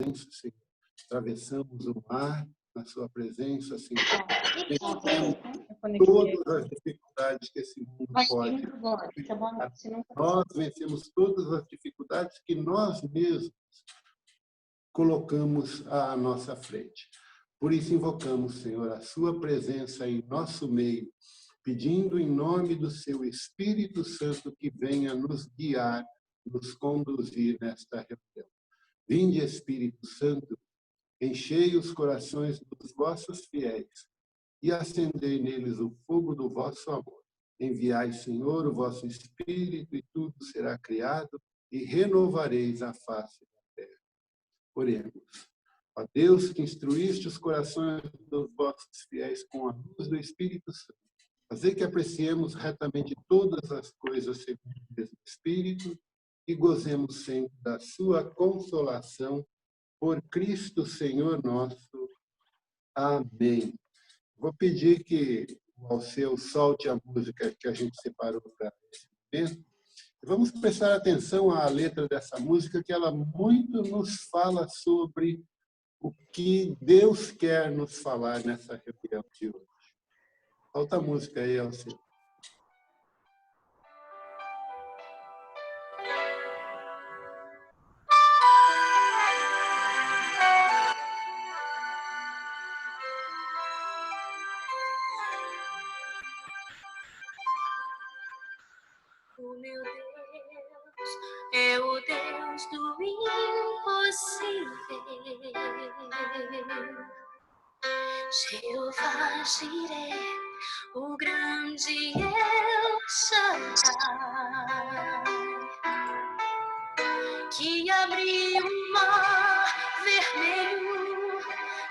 Senhor. Atravessamos o mar na sua presença, Senhor. Vencemos todas as dificuldades que esse mundo pode. Nós vencemos todas as dificuldades que nós mesmos colocamos à nossa frente. Por isso invocamos, Senhor, a sua presença em nosso meio, pedindo em nome do seu Espírito Santo que venha nos guiar, nos conduzir nesta reunião. Vinde, Espírito Santo, enchei os corações dos vossos fiéis e acendei neles o fogo do vosso amor. Enviai, Senhor, o vosso Espírito e tudo será criado e renovareis a face da terra. Oremos. Ó Deus, que instruíste os corações dos vossos fiéis com a luz do Espírito Santo, fazei que apreciemos retamente todas as coisas segundo o mesmo Espírito e gozemos sempre da sua consolação por Cristo Senhor nosso. Amém. Vou pedir que o Alceu solte a música que a gente separou para esse momento. Vamos prestar atenção à letra dessa música, que ela muito nos fala sobre o que Deus quer nos falar nessa reunião de hoje. Solta a música aí, Alceu. O meu Deus é o Deus do impossível. Jeová Jireh, o grande El Shaddai, que abriu o mar vermelho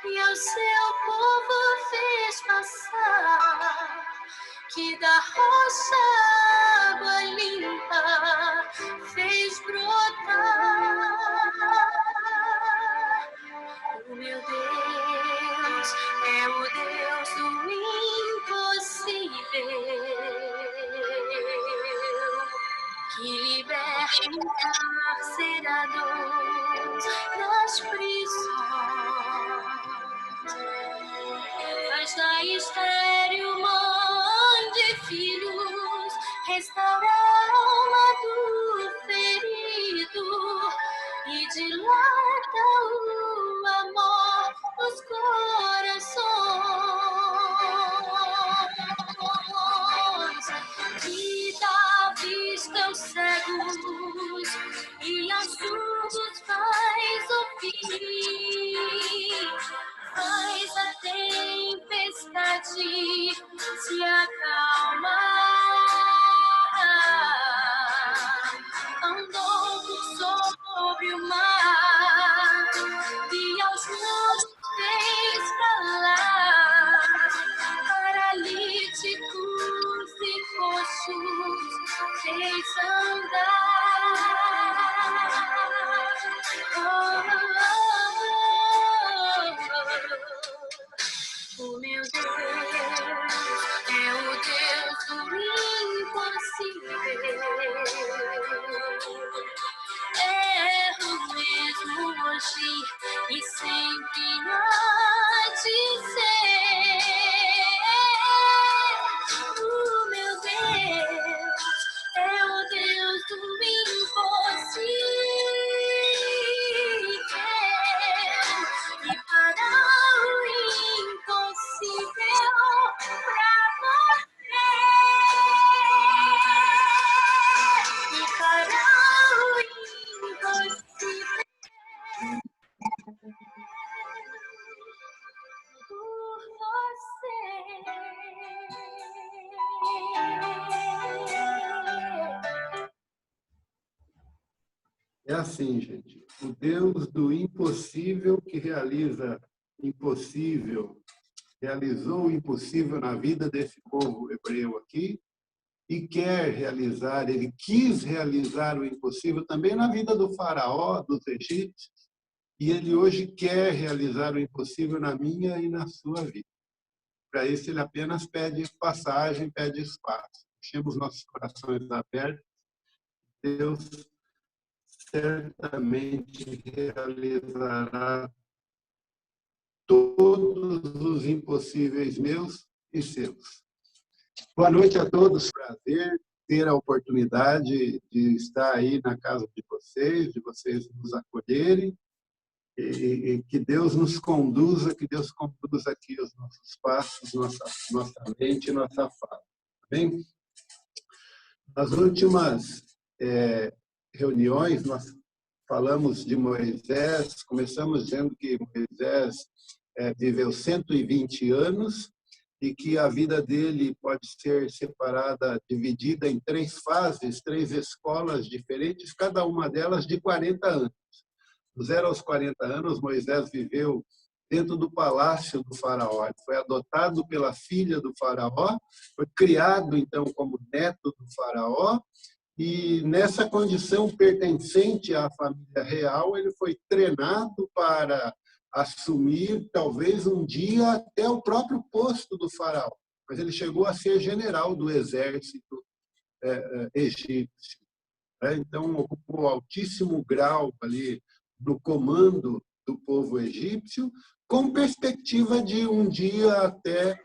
e ao seu povo fez passar, que da rocha água limpa fez brotar. O meu Deus é o Deus do impossível, que liberta encarcerados das prisões, faz da estéril mãe de filhos, restaura a alma do ferido e dilata o amor nos corações, que dá vista aos cegos e aos surdos faz ouvir, faz a tempestade se acalmar, andou sobre o mar e aos muros fez falar, paralíticos e coxos fez andar. O meu Deus é o Deus do impossível. É o mesmo hoje e sempre há de ser. O meu Deus é o Deus do impossível. E para o impossível, pra você. E para o impossível, por você. É assim, gente. O Deus do impossível que realiza impossível, realizou o impossível na vida desse povo hebreu aqui e quer realizar, ele quis realizar o impossível também na vida do faraó, dos egípcios, e ele hoje quer realizar o impossível na minha e na sua vida. Para isso, ele apenas pede passagem, pede espaço. Deixemos nossos corações abertos. Deus certamente realizará todos os impossíveis meus e seus. Boa noite a todos, prazer ter a oportunidade de estar aí na casa de vocês nos acolherem, e que Deus nos conduza, que Deus conduza aqui os nossos passos, nossa mente, nossa fala. Tá bem? Nas últimas reuniões, nós falamos de Moisés, começamos dizendo que Moisés viveu 120 anos e que a vida dele pode ser separada, dividida em 3 fases, 3 escolas diferentes, cada uma delas de 40 anos. Do 0 aos 40 anos, Moisés viveu dentro do palácio do faraó. Ele foi adotado pela filha do faraó, foi criado, então, como neto do faraó, e nessa condição pertencente à família real, ele foi treinado para assumir, talvez um dia, até o próprio posto do faraó. Mas ele chegou a ser general do exército egípcio. Então, ocupou altíssimo grau ali no comando do povo egípcio, com perspectiva de um dia até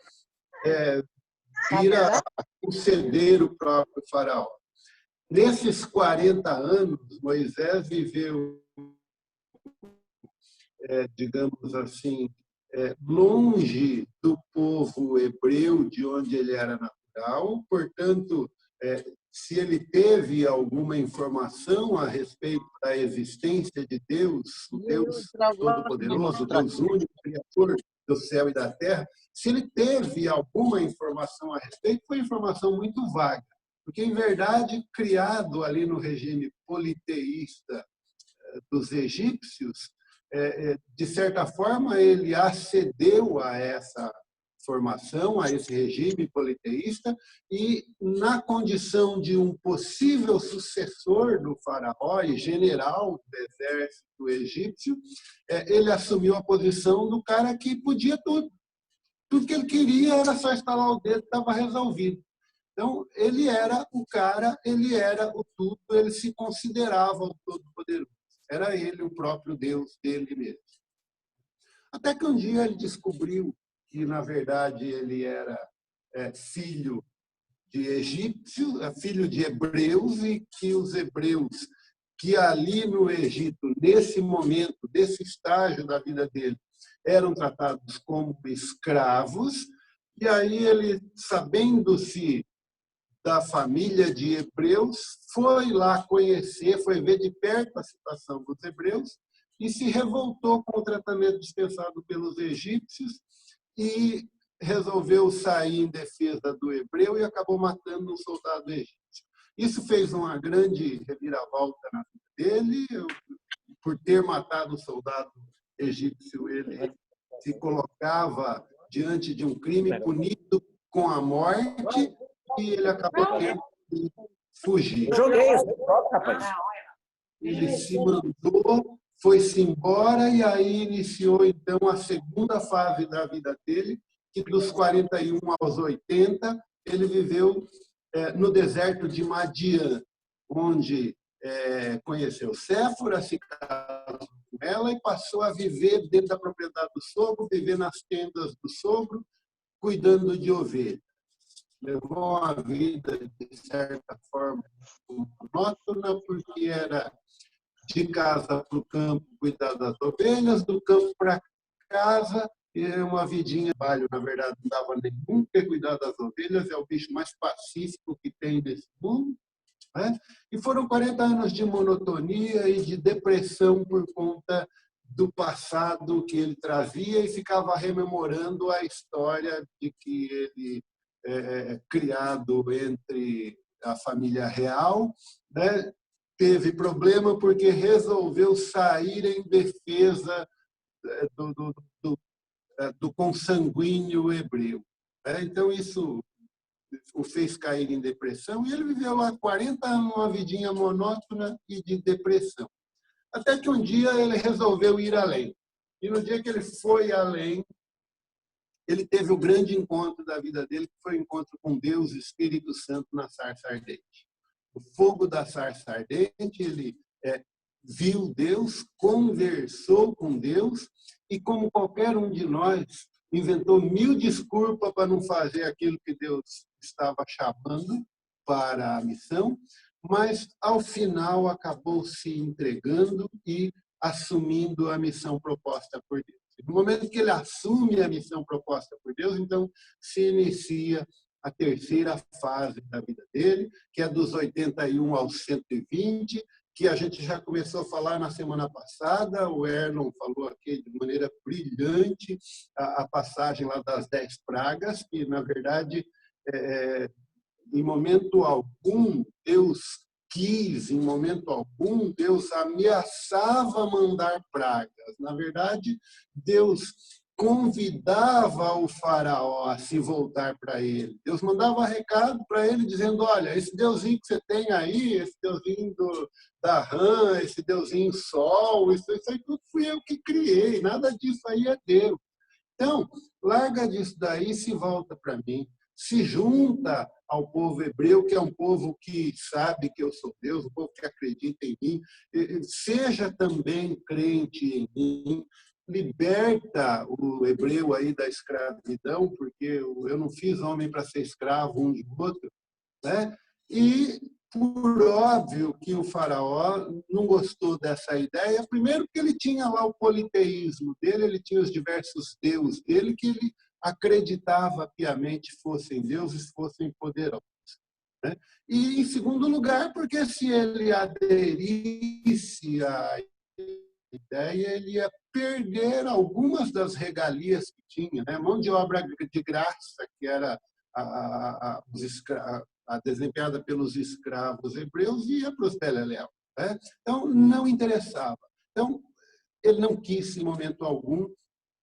vir a conceder o próprio faraó. Nesses 40 anos, Moisés viveu, digamos assim, longe do povo hebreu, de onde ele era natural. Portanto, se ele teve alguma informação a respeito da existência de Deus, o Deus Todo-Poderoso, Deus único, Criador do céu e da terra, se ele teve alguma informação a respeito, foi informação muito vaga. Porque, em verdade, criado ali no regime politeísta dos egípcios, de certa forma, ele acedeu a essa formação, a esse regime politeísta, e na condição de um possível sucessor do faraó e general do exército egípcio, ele assumiu a posição do cara que podia tudo. Tudo que ele queria era só estalar o dedo, estava resolvido. Então, ele era o cara, ele era o tudo, ele se considerava o todo-poderoso. Era ele o próprio Deus dele mesmo. Até que um dia ele descobriu que, na verdade, ele era filho de egípcios, filho de hebreus, e que os hebreus que ali no Egito, nesse momento, desse estágio da vida dele, eram tratados como escravos. E aí ele, sabendo-se da família de hebreus, foi lá conhecer, foi ver de perto a situação dos hebreus e se revoltou com o tratamento dispensado pelos egípcios e resolveu sair em defesa do hebreu e acabou matando um soldado egípcio. Isso fez uma grande reviravolta na vida dele. Por ter matado um soldado egípcio, ele se colocava diante de um crime punido com a morte, e ele acabou tendo que fugir. Joguei esse rapaz. Ele se mandou, foi-se embora, e aí iniciou, então, a segunda fase da vida dele, que dos 41 aos 80, ele viveu no deserto de Madian, onde conheceu Séfora, se casou com ela e passou a viver dentro da propriedade do sogro, viver nas tendas do sogro, cuidando de ovelhas. Levou uma vida, de certa forma, monótona, porque era de casa para o campo cuidar das ovelhas, do campo para casa, e uma vidinha de trabalho, na verdade, não dava nenhum, porque cuidar das ovelhas é o bicho mais pacífico que tem nesse mundo. Né? E foram 40 anos de monotonia e de depressão por conta do passado que ele trazia e ficava rememorando a história de que ele criado entre a família real, né? Teve problema porque resolveu sair em defesa do consanguíneo hebreu. Então, isso o fez cair em depressão e ele viveu lá 40 anos, uma vidinha monótona e de depressão. Até que um dia ele resolveu ir além. E no dia que ele foi além, ele teve o grande encontro da vida dele, que foi o encontro com Deus, Espírito Santo, na sarça ardente. O fogo da sarça ardente, ele viu Deus, conversou com Deus e, como qualquer um de nós, inventou 1000 desculpas para não fazer aquilo que Deus estava chamando para a missão, mas, ao final, acabou se entregando e assumindo a missão proposta por Deus. No momento que ele assume a missão proposta por Deus, então se inicia a terceira fase da vida dele, que é dos 81 aos 120, que a gente já começou a falar na semana passada. O Erlon falou aqui de maneira brilhante a passagem lá das 10 pragas, que, na verdade, em momento algum, Deus quis, em momento algum, Deus ameaçava mandar pragas. Na verdade, Deus convidava o faraó a se voltar para ele. Deus mandava recado para ele dizendo: olha, esse deusinho que você tem aí, esse deusinho da rã, esse deusinho sol, isso aí tudo fui eu que criei, nada disso aí é Deus. Então, larga disso daí e se volta para mim. Se junta ao povo hebreu, que é um povo que sabe que eu sou Deus, um povo que acredita em mim. Seja também crente em mim. Liberta o hebreu aí da escravidão, porque eu não fiz homem para ser escravo um de outro, né? E, por óbvio, que o faraó não gostou dessa ideia, primeiro que ele tinha lá o politeísmo dele, ele tinha os diversos deuses dele, que ele acreditava piamente fossem deuses, fossem poderosos, né? E, em segundo lugar, porque se ele aderisse à ideia, ele ia perder algumas das regalias que tinha, né? Mão de obra de graça, que era a desempenhada pelos escravos hebreus, ia para os beleléus, né? Então, não interessava. Então, ele não quis, em momento algum,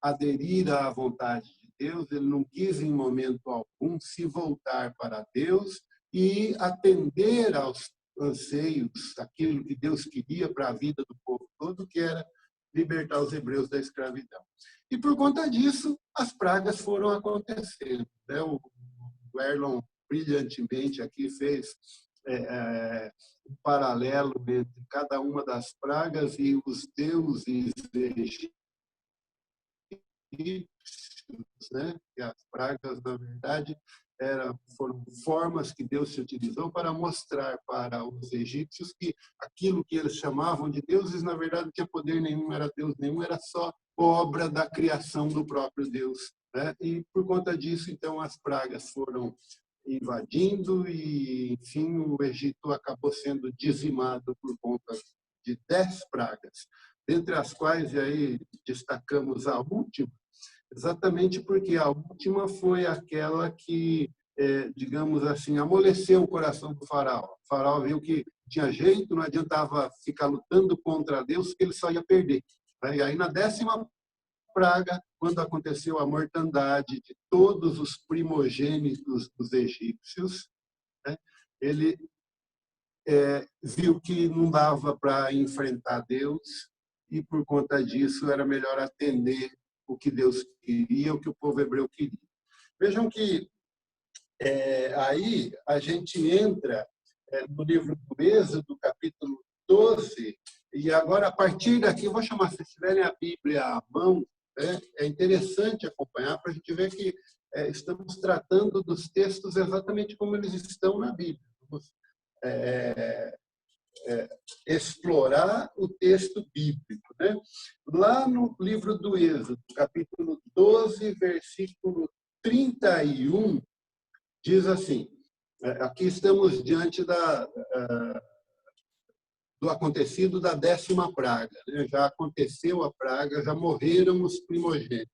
aderir à vontade de Deus, ele não quis, em momento algum, se voltar para Deus e atender aos anseios, aquilo que Deus queria para a vida do povo todo, que era libertar os hebreus da escravidão. E, por conta disso, as pragas foram acontecendo, né? O Erlon brilhantemente aqui fez um paralelo entre cada uma das pragas e os deuses egípcios, né? Que as pragas, na verdade, foram formas que Deus se utilizou para mostrar para os egípcios que aquilo que eles chamavam de deuses, na verdade, não tinha poder nenhum, não era Deus nenhum, era só obra da criação do próprio Deus, né? E, por conta disso, então, as pragas foram invadindo e, enfim, o Egito acabou sendo dizimado por conta de 10 pragas, dentre as quais, e aí destacamos a última, exatamente porque a última foi aquela que, digamos assim, amoleceu o coração do faraó. O faraó viu que tinha jeito, não adiantava ficar lutando contra Deus, que ele só ia perder. E aí, na 10ª praga, quando aconteceu a mortandade de todos os primogênitos dos egípcios, né, ele viu que não dava para enfrentar Deus e, por conta disso, era melhor atender o que Deus queria, o que o povo hebreu queria. Vejam que aí a gente entra no livro do Êxodo, capítulo 12, e agora, a partir daqui, eu vou chamar, se tiverem a Bíblia à mão, é interessante acompanhar para a gente ver que estamos tratando dos textos exatamente como eles estão na Bíblia. Vamos explorar o texto bíblico, né? Lá no livro do Êxodo, capítulo 12, versículo 31, diz assim, aqui estamos diante do acontecido da 10ª praga, né? Já aconteceu a praga, já morreram os primogênitos.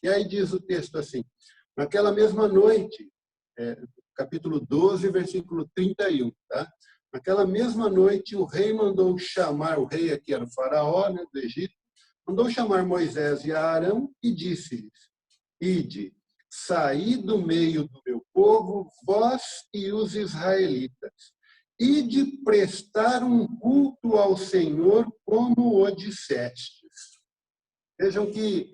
E aí diz o texto assim: naquela mesma noite, capítulo 12, versículo 31, tá? Naquela mesma noite, o rei mandou chamar, o rei aqui era o faraó, né, do Egito, mandou chamar Moisés e Arão e disse-lhes: ide, saí do meio do meu povo, vós e os israelitas, ide prestar um culto ao Senhor como o dissestes. Vejam que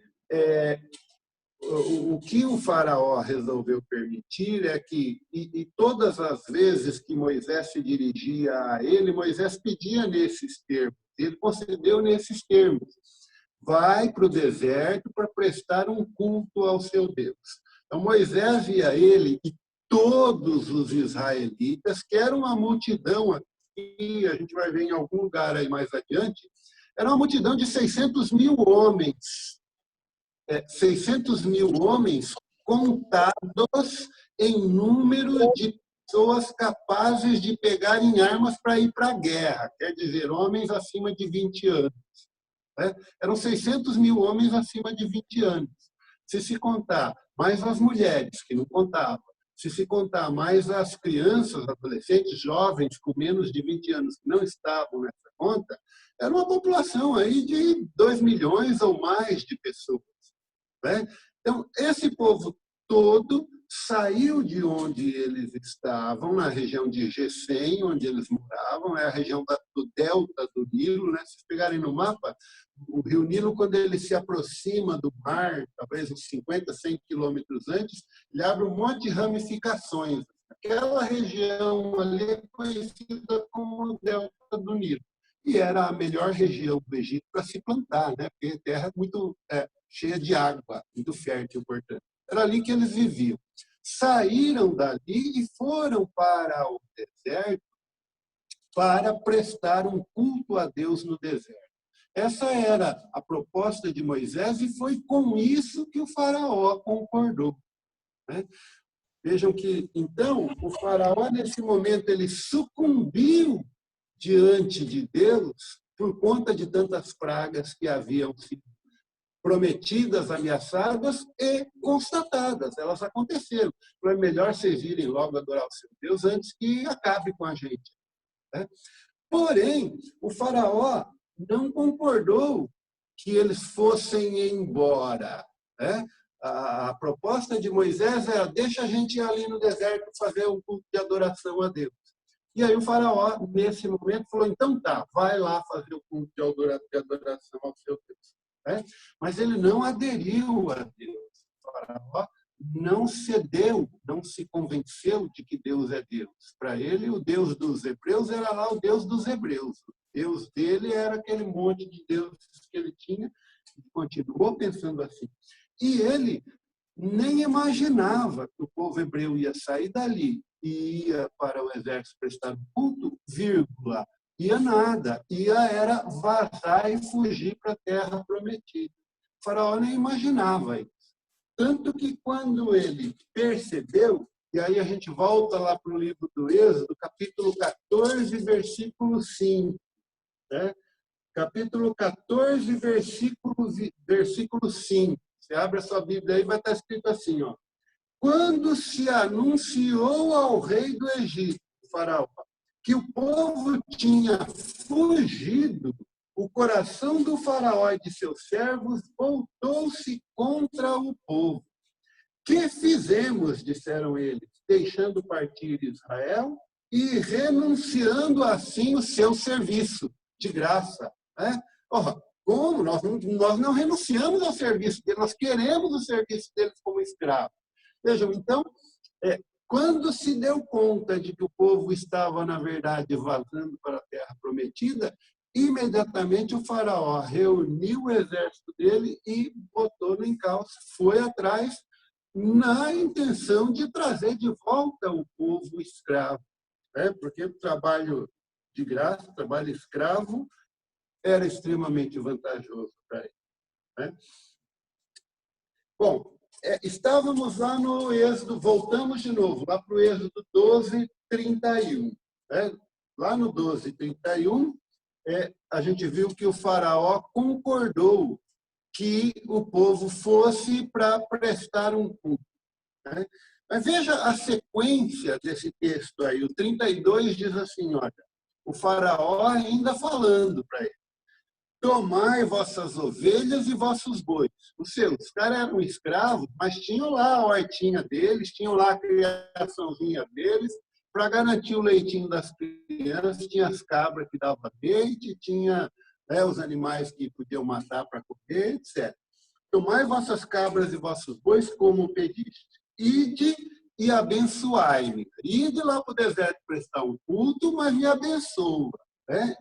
o que o faraó resolveu permitir é que, e todas as vezes que Moisés se dirigia a ele, Moisés pedia nesses termos: Ele concedeu nesses termos: vai para o deserto para prestar um culto ao seu Deus. Então, Moisés via ele e todos os israelitas, que era uma multidão aqui, a gente vai ver em algum lugar aí mais adiante, era uma multidão de 600 mil homens. 600 mil homens contados em número de pessoas capazes de pegarem armas para ir para a guerra, quer dizer, homens acima de 20 anos. Né? Eram 600 mil homens acima de 20 anos. Se contar mais as mulheres, que não contavam, se contar mais as crianças, adolescentes, jovens com menos de 20 anos que não estavam nessa conta, era uma população aí de 2 milhões ou mais de pessoas. Né? Então, esse povo todo saiu de onde eles estavam, na região de Gesem, onde eles moravam, é a região do delta do Nilo. Né? Se vocês pegarem no mapa, o rio Nilo, quando ele se aproxima do mar, talvez uns 50, 100 quilômetros antes, ele abre um monte de ramificações. Aquela região ali é conhecida como o delta do Nilo. E era a melhor região do Egito para se plantar, né? Porque a terra é muito cheia de água, muito fértil, portanto. Era ali que eles viviam. Saíram dali e foram para o deserto para prestar um culto a Deus no deserto. Essa era a proposta de Moisés e foi com isso que o faraó concordou. Né? Vejam que, então, o faraó, nesse momento, ele sucumbiu diante de Deus por conta de tantas pragas que haviam sido prometidas, ameaçadas e constatadas. Elas aconteceram. Então, é melhor vocês irem logo adorar o seu Deus antes que acabe com a gente. Né? Porém, o faraó não concordou que eles fossem embora. Né? A proposta de Moisés era: deixa a gente ir ali no deserto fazer um culto de adoração a Deus. E aí o faraó, nesse momento, falou: então tá, vai lá fazer o culto de adoração ao seu Deus. Né? Mas ele não aderiu a Deus. O faraó não cedeu, não se convenceu de que Deus é Deus. Para ele, o Deus dos hebreus era lá o Deus dos hebreus. O Deus dele era aquele monte de deuses que ele tinha, e continuou pensando assim. E ele nem imaginava que o povo hebreu ia sair dali e ia para o exército prestar culto, vírgula, ia nada, era vazar e fugir para a terra prometida. O faraó nem imaginava isso. Tanto que quando ele percebeu, e aí a gente volta lá para o livro do Êxodo, capítulo 14, versículo 5. Né? Capítulo 14, versículo 5. Você abre a sua Bíblia aí, vai estar escrito assim, ó. Quando se anunciou ao rei do Egito, o faraó, que o povo tinha fugido, o coração do faraó e de seus servos voltou-se contra o povo. Que fizemos, disseram eles, deixando partir Israel e renunciando assim o seu serviço de graça. Né? Como? Nós não renunciamos ao serviço deles, nós queremos o serviço deles como escravos. Vejam, então, quando se deu conta de que o povo estava, na verdade, vazando para a terra prometida, imediatamente o faraó reuniu o exército dele e botou no encalço, foi atrás, na intenção de trazer de volta o povo escravo. Né? Porque o trabalho de graça, o trabalho escravo, era extremamente vantajoso para ele. Né? Bom, estávamos lá no Êxodo, voltamos de novo, lá para o Êxodo 12, 31. Né? Lá no 12, 31, a gente viu que o faraó concordou que o povo fosse para prestar um culto. Né? Mas veja a sequência desse texto aí. O 32 diz assim, olha, o faraó ainda falando para ele: tomai vossas ovelhas e vossos bois. Os caras eram escravos, mas tinham lá a hortinha deles, tinham lá a criaçãozinha deles, para garantir o leitinho das crianças, tinha as cabras que davam leite, tinha os animais que podiam matar para comer, etc. Tomai vossas cabras e vossos bois como pediste. Ide e abençoai-me. Ide lá para o deserto prestar um culto, mas me abençoa. Né?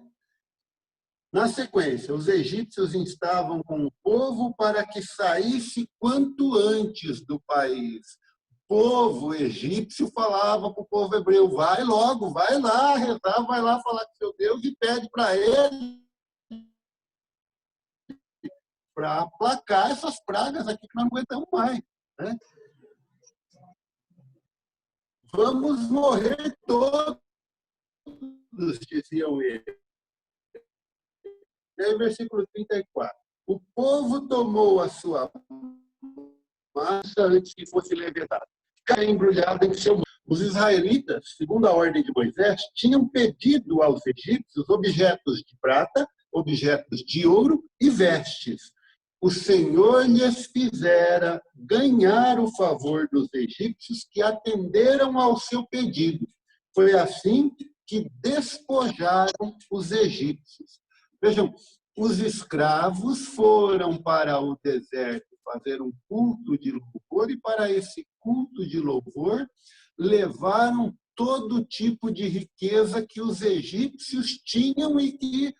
Na sequência, os egípcios instavam com o povo para que saísse quanto antes do país. O povo egípcio falava para o povo hebreu: vai logo, vai lá rezar, vai lá falar com seu Deus e pede para ele para aplacar essas pragas aqui que nós não aguentamos mais. Né? Vamos morrer todos, diziam eles. E aí, versículo 34. O povo tomou a sua massa antes que fosse levedada. Ficaram embrulhado em seu. Os israelitas, segundo a ordem de Moisés, tinham pedido aos egípcios objetos de prata, objetos de ouro e vestes. O Senhor lhes fizera ganhar o favor dos egípcios que atenderam ao seu pedido. Foi assim que despojaram os egípcios. Vejam, os escravos foram para o deserto fazer um culto de louvor, e para esse culto de louvor levaram todo tipo de riqueza que os egípcios tinham e que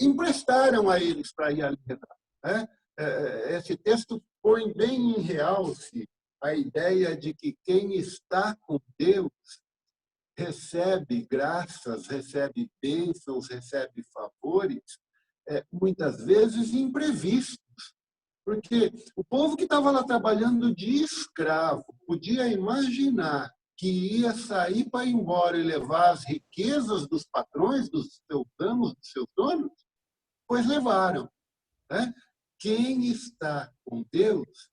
emprestaram a eles para ir ali. Né? Esse texto põe bem em realce a ideia de que quem está com Deus recebe graças, recebe bênçãos, recebe favores, muitas vezes imprevistos. Porque o povo que estava lá trabalhando de escravo podia imaginar que ia sair para ir embora e levar as riquezas dos patrões, dos seus amos, dos seus donos, pois levaram. Né? Quem está com Deus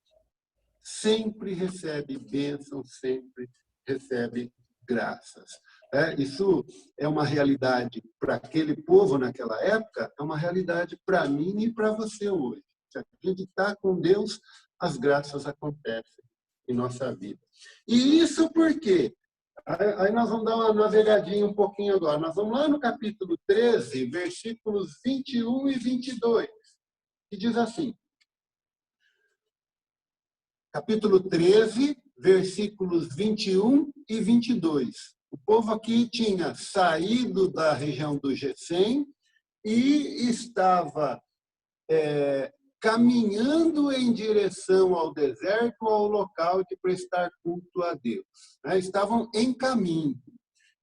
sempre recebe bênção, sempre recebe graças. Isso é uma realidade para aquele povo naquela época, é uma realidade para mim e para você hoje. Se a gente está com Deus, as graças acontecem em nossa vida. E isso por quê? Aí nós vamos dar uma navegadinha um pouquinho agora. Nós vamos lá no capítulo 13, versículos 21 e 22, que diz assim. Capítulo 13, versículos 21 e 22. O povo aqui tinha saído da região do Gessém e estava caminhando em direção ao deserto, ao local de prestar culto a Deus. Estavam em caminho.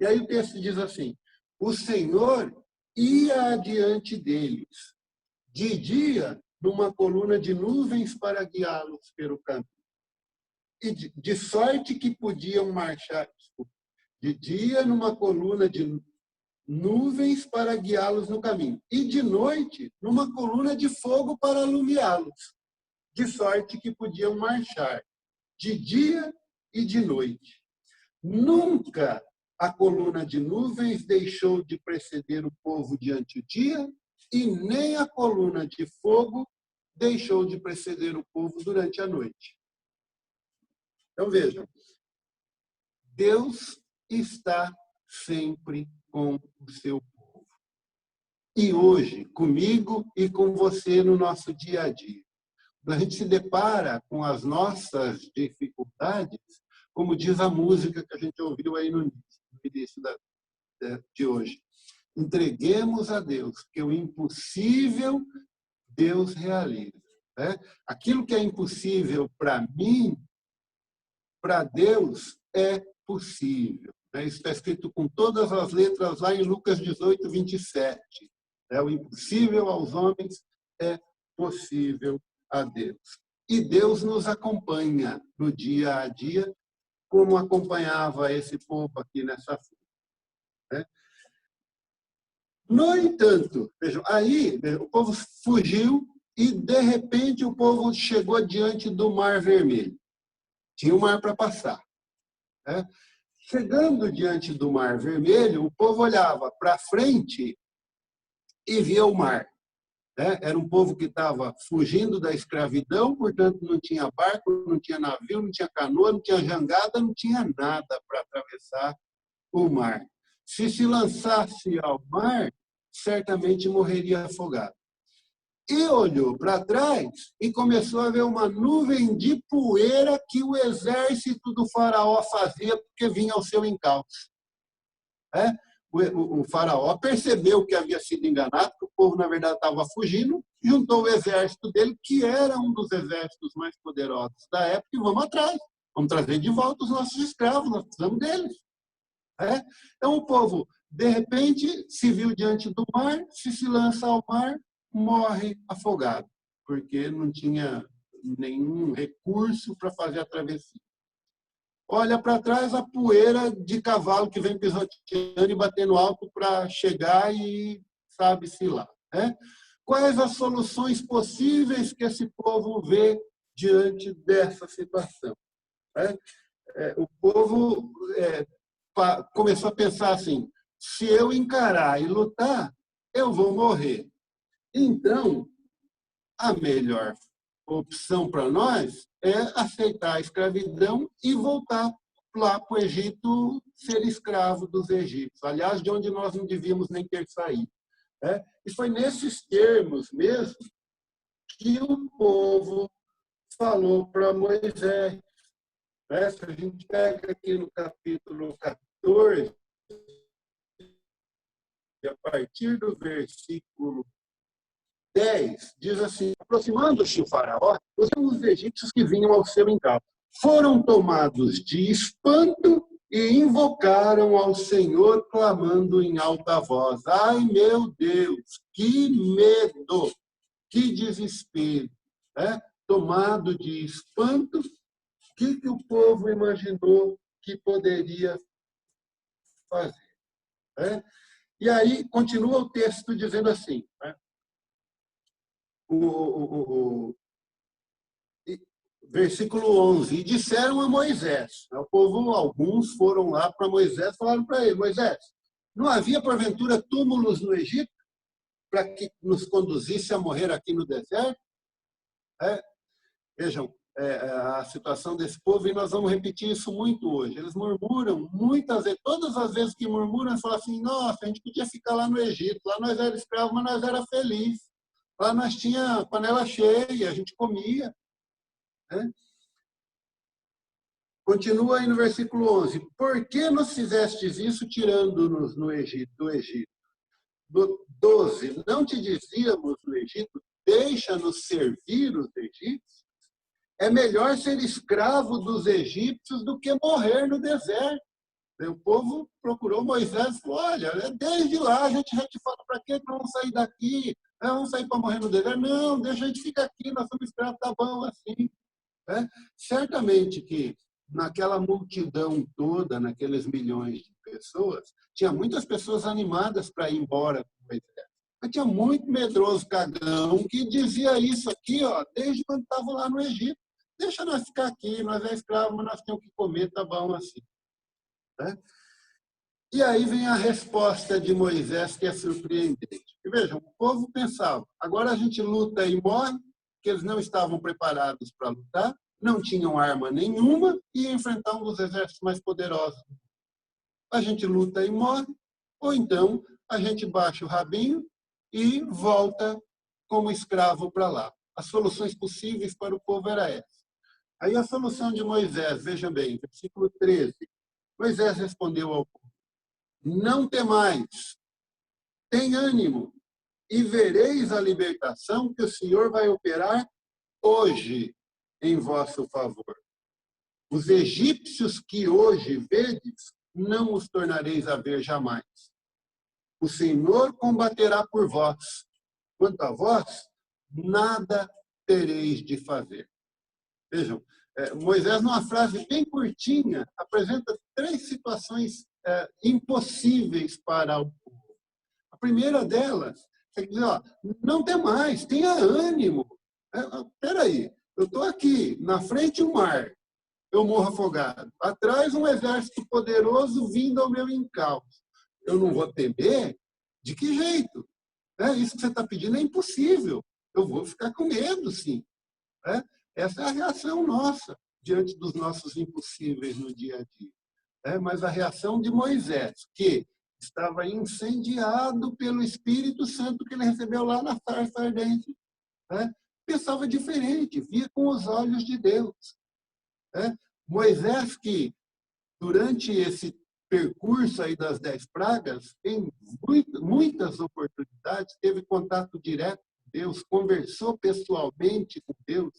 E aí o texto diz assim: o Senhor ia adiante deles, de dia, numa coluna de nuvens para guiá-los pelo caminho. E de sorte que podiam marchar, de dia, numa coluna de nuvens para guiá-los no caminho, e de noite, numa coluna de fogo para alumiá-los, de sorte que podiam marchar de dia e de noite. Nunca a coluna de nuvens deixou de preceder o povo durante o dia, e nem a coluna de fogo deixou de preceder o povo durante a noite. Então, vejam, Deus está sempre com o seu povo. E hoje, comigo e com você no nosso dia a dia. Quando a gente se depara com as nossas dificuldades, como diz a música que a gente ouviu aí no início de hoje, entreguemos a Deus, que o impossível Deus realiza. Né? Aquilo que é impossível para mim, para Deus é possível. Isso está escrito com todas as letras lá em Lucas 18, 27. O impossível aos homens é possível a Deus. E Deus nos acompanha no dia a dia, como acompanhava esse povo aqui nessa folha. No entanto, vejam, aí o povo fugiu e, de repente, o povo chegou diante do Mar Vermelho. Tinha um mar para passar. Chegando diante do Mar Vermelho, o povo olhava para frente e via o mar. Era um povo que estava fugindo da escravidão, portanto, não tinha barco, não tinha navio, não tinha canoa, não tinha jangada, não tinha nada para atravessar o mar. Se lançasse ao mar, certamente morreria afogado. E olhou para trás e começou a ver uma nuvem de poeira que o exército do faraó fazia porque vinha ao seu encalço. o faraó percebeu que havia sido enganado, que o povo, na verdade, estava fugindo, juntou o exército dele, que era um dos exércitos mais poderosos da época, e vamos atrás. Vamos trazer de volta os nossos escravos, nós precisamos deles. Então, o povo, de repente, se viu diante do mar, se lança ao mar, morre afogado, porque não tinha nenhum recurso para fazer a travessia. Olha para trás a poeira de cavalo que vem pisoteando e batendo alto para chegar e sabe-se lá. Quais as soluções possíveis que esse povo vê diante dessa situação? O povo começou a pensar assim, se eu encarar e lutar, eu vou morrer. Então, a melhor opção para nós é aceitar a escravidão e voltar lá para o Egito, ser escravo dos egípcios. Aliás, de onde nós não devíamos nem ter saído. E foi nesses termos mesmo que o povo falou para Moisés. Se a gente pega aqui no capítulo 14, a partir do versículo 10, diz assim, aproximando-se o faraó, os egípcios que vinham ao seu encalço foram tomados de espanto e invocaram ao Senhor, clamando em alta voz. Ai, meu Deus, que medo, que desespero. Tomado de espanto, o que o povo imaginou que poderia fazer? E aí continua o texto dizendo assim, versículo 11, e disseram a Moisés, o povo, alguns foram lá para Moisés, falaram para ele, Moisés, não havia porventura túmulos no Egito para que nos conduzisse a morrer aqui no deserto? Vejam, a situação desse povo, e nós vamos repetir isso muito hoje. Eles murmuram muitas vezes, todas as vezes que murmuram, eles falam assim, nossa, a gente podia ficar lá no Egito, lá nós era escravos, mas nós era feliz. Lá nós tinha panela cheia, a gente comia. Continua aí no versículo 11. Por que nos fizestes isso tirando-nos do Egito? 12. Não te dizíamos no Egito, deixa-nos servir os egípcios? É melhor ser escravo dos egípcios do que morrer no deserto. O povo procurou Moisés e falou, olha, desde lá a gente já te fala, para que vamos sair daqui? Vamos sair para morrer no deserto? Não, deixa a gente ficar aqui, nós somos escravos, tá bom assim. Certamente que naquela multidão toda, naqueles milhões de pessoas, tinha muitas pessoas animadas para ir embora com Moisés. Mas tinha muito medroso cagão que dizia isso aqui, desde quando estava lá no Egito. Deixa nós ficar aqui, nós é escravo, mas nós temos que comer, tá bom assim. E aí vem a resposta de Moisés, que é surpreendente. E vejam, o povo pensava, agora a gente luta e morre, que eles não estavam preparados para lutar, não tinham arma nenhuma e ia enfrentar um dos exércitos mais poderosos. A gente luta e morre, ou então a gente baixa o rabinho e volta como escravo para lá. As soluções possíveis para o povo era essa. Aí a solução de Moisés, veja bem, versículo 13. Moisés respondeu ao povo, não temais, tem ânimo, e vereis a libertação que o Senhor vai operar hoje em vosso favor. Os egípcios que hoje vedes, não os tornareis a ver jamais. O Senhor combaterá por vós. Quanto a vós, nada tereis de fazer. Vejam, Moisés, numa frase bem curtinha, apresenta 3 situações impossíveis para o povo. A primeira delas é dizer, não tem mais, tenha ânimo. Espera aí, eu estou aqui, na frente do mar, eu morro afogado. Atrás um exército poderoso vindo ao meu encalço. Eu não vou temer? De que jeito? Isso que você está pedindo é impossível. Eu vou ficar com medo, sim. Essa é a reação nossa diante dos nossos impossíveis no dia a dia. Mas a reação de Moisés, que estava incendiado pelo Espírito Santo que ele recebeu lá na sarça ardente, pensava diferente, via com os olhos de Deus. Moisés, que durante esse percurso aí das 10 pragas, em muitas oportunidades, teve contato direto com Deus, conversou pessoalmente com Deus,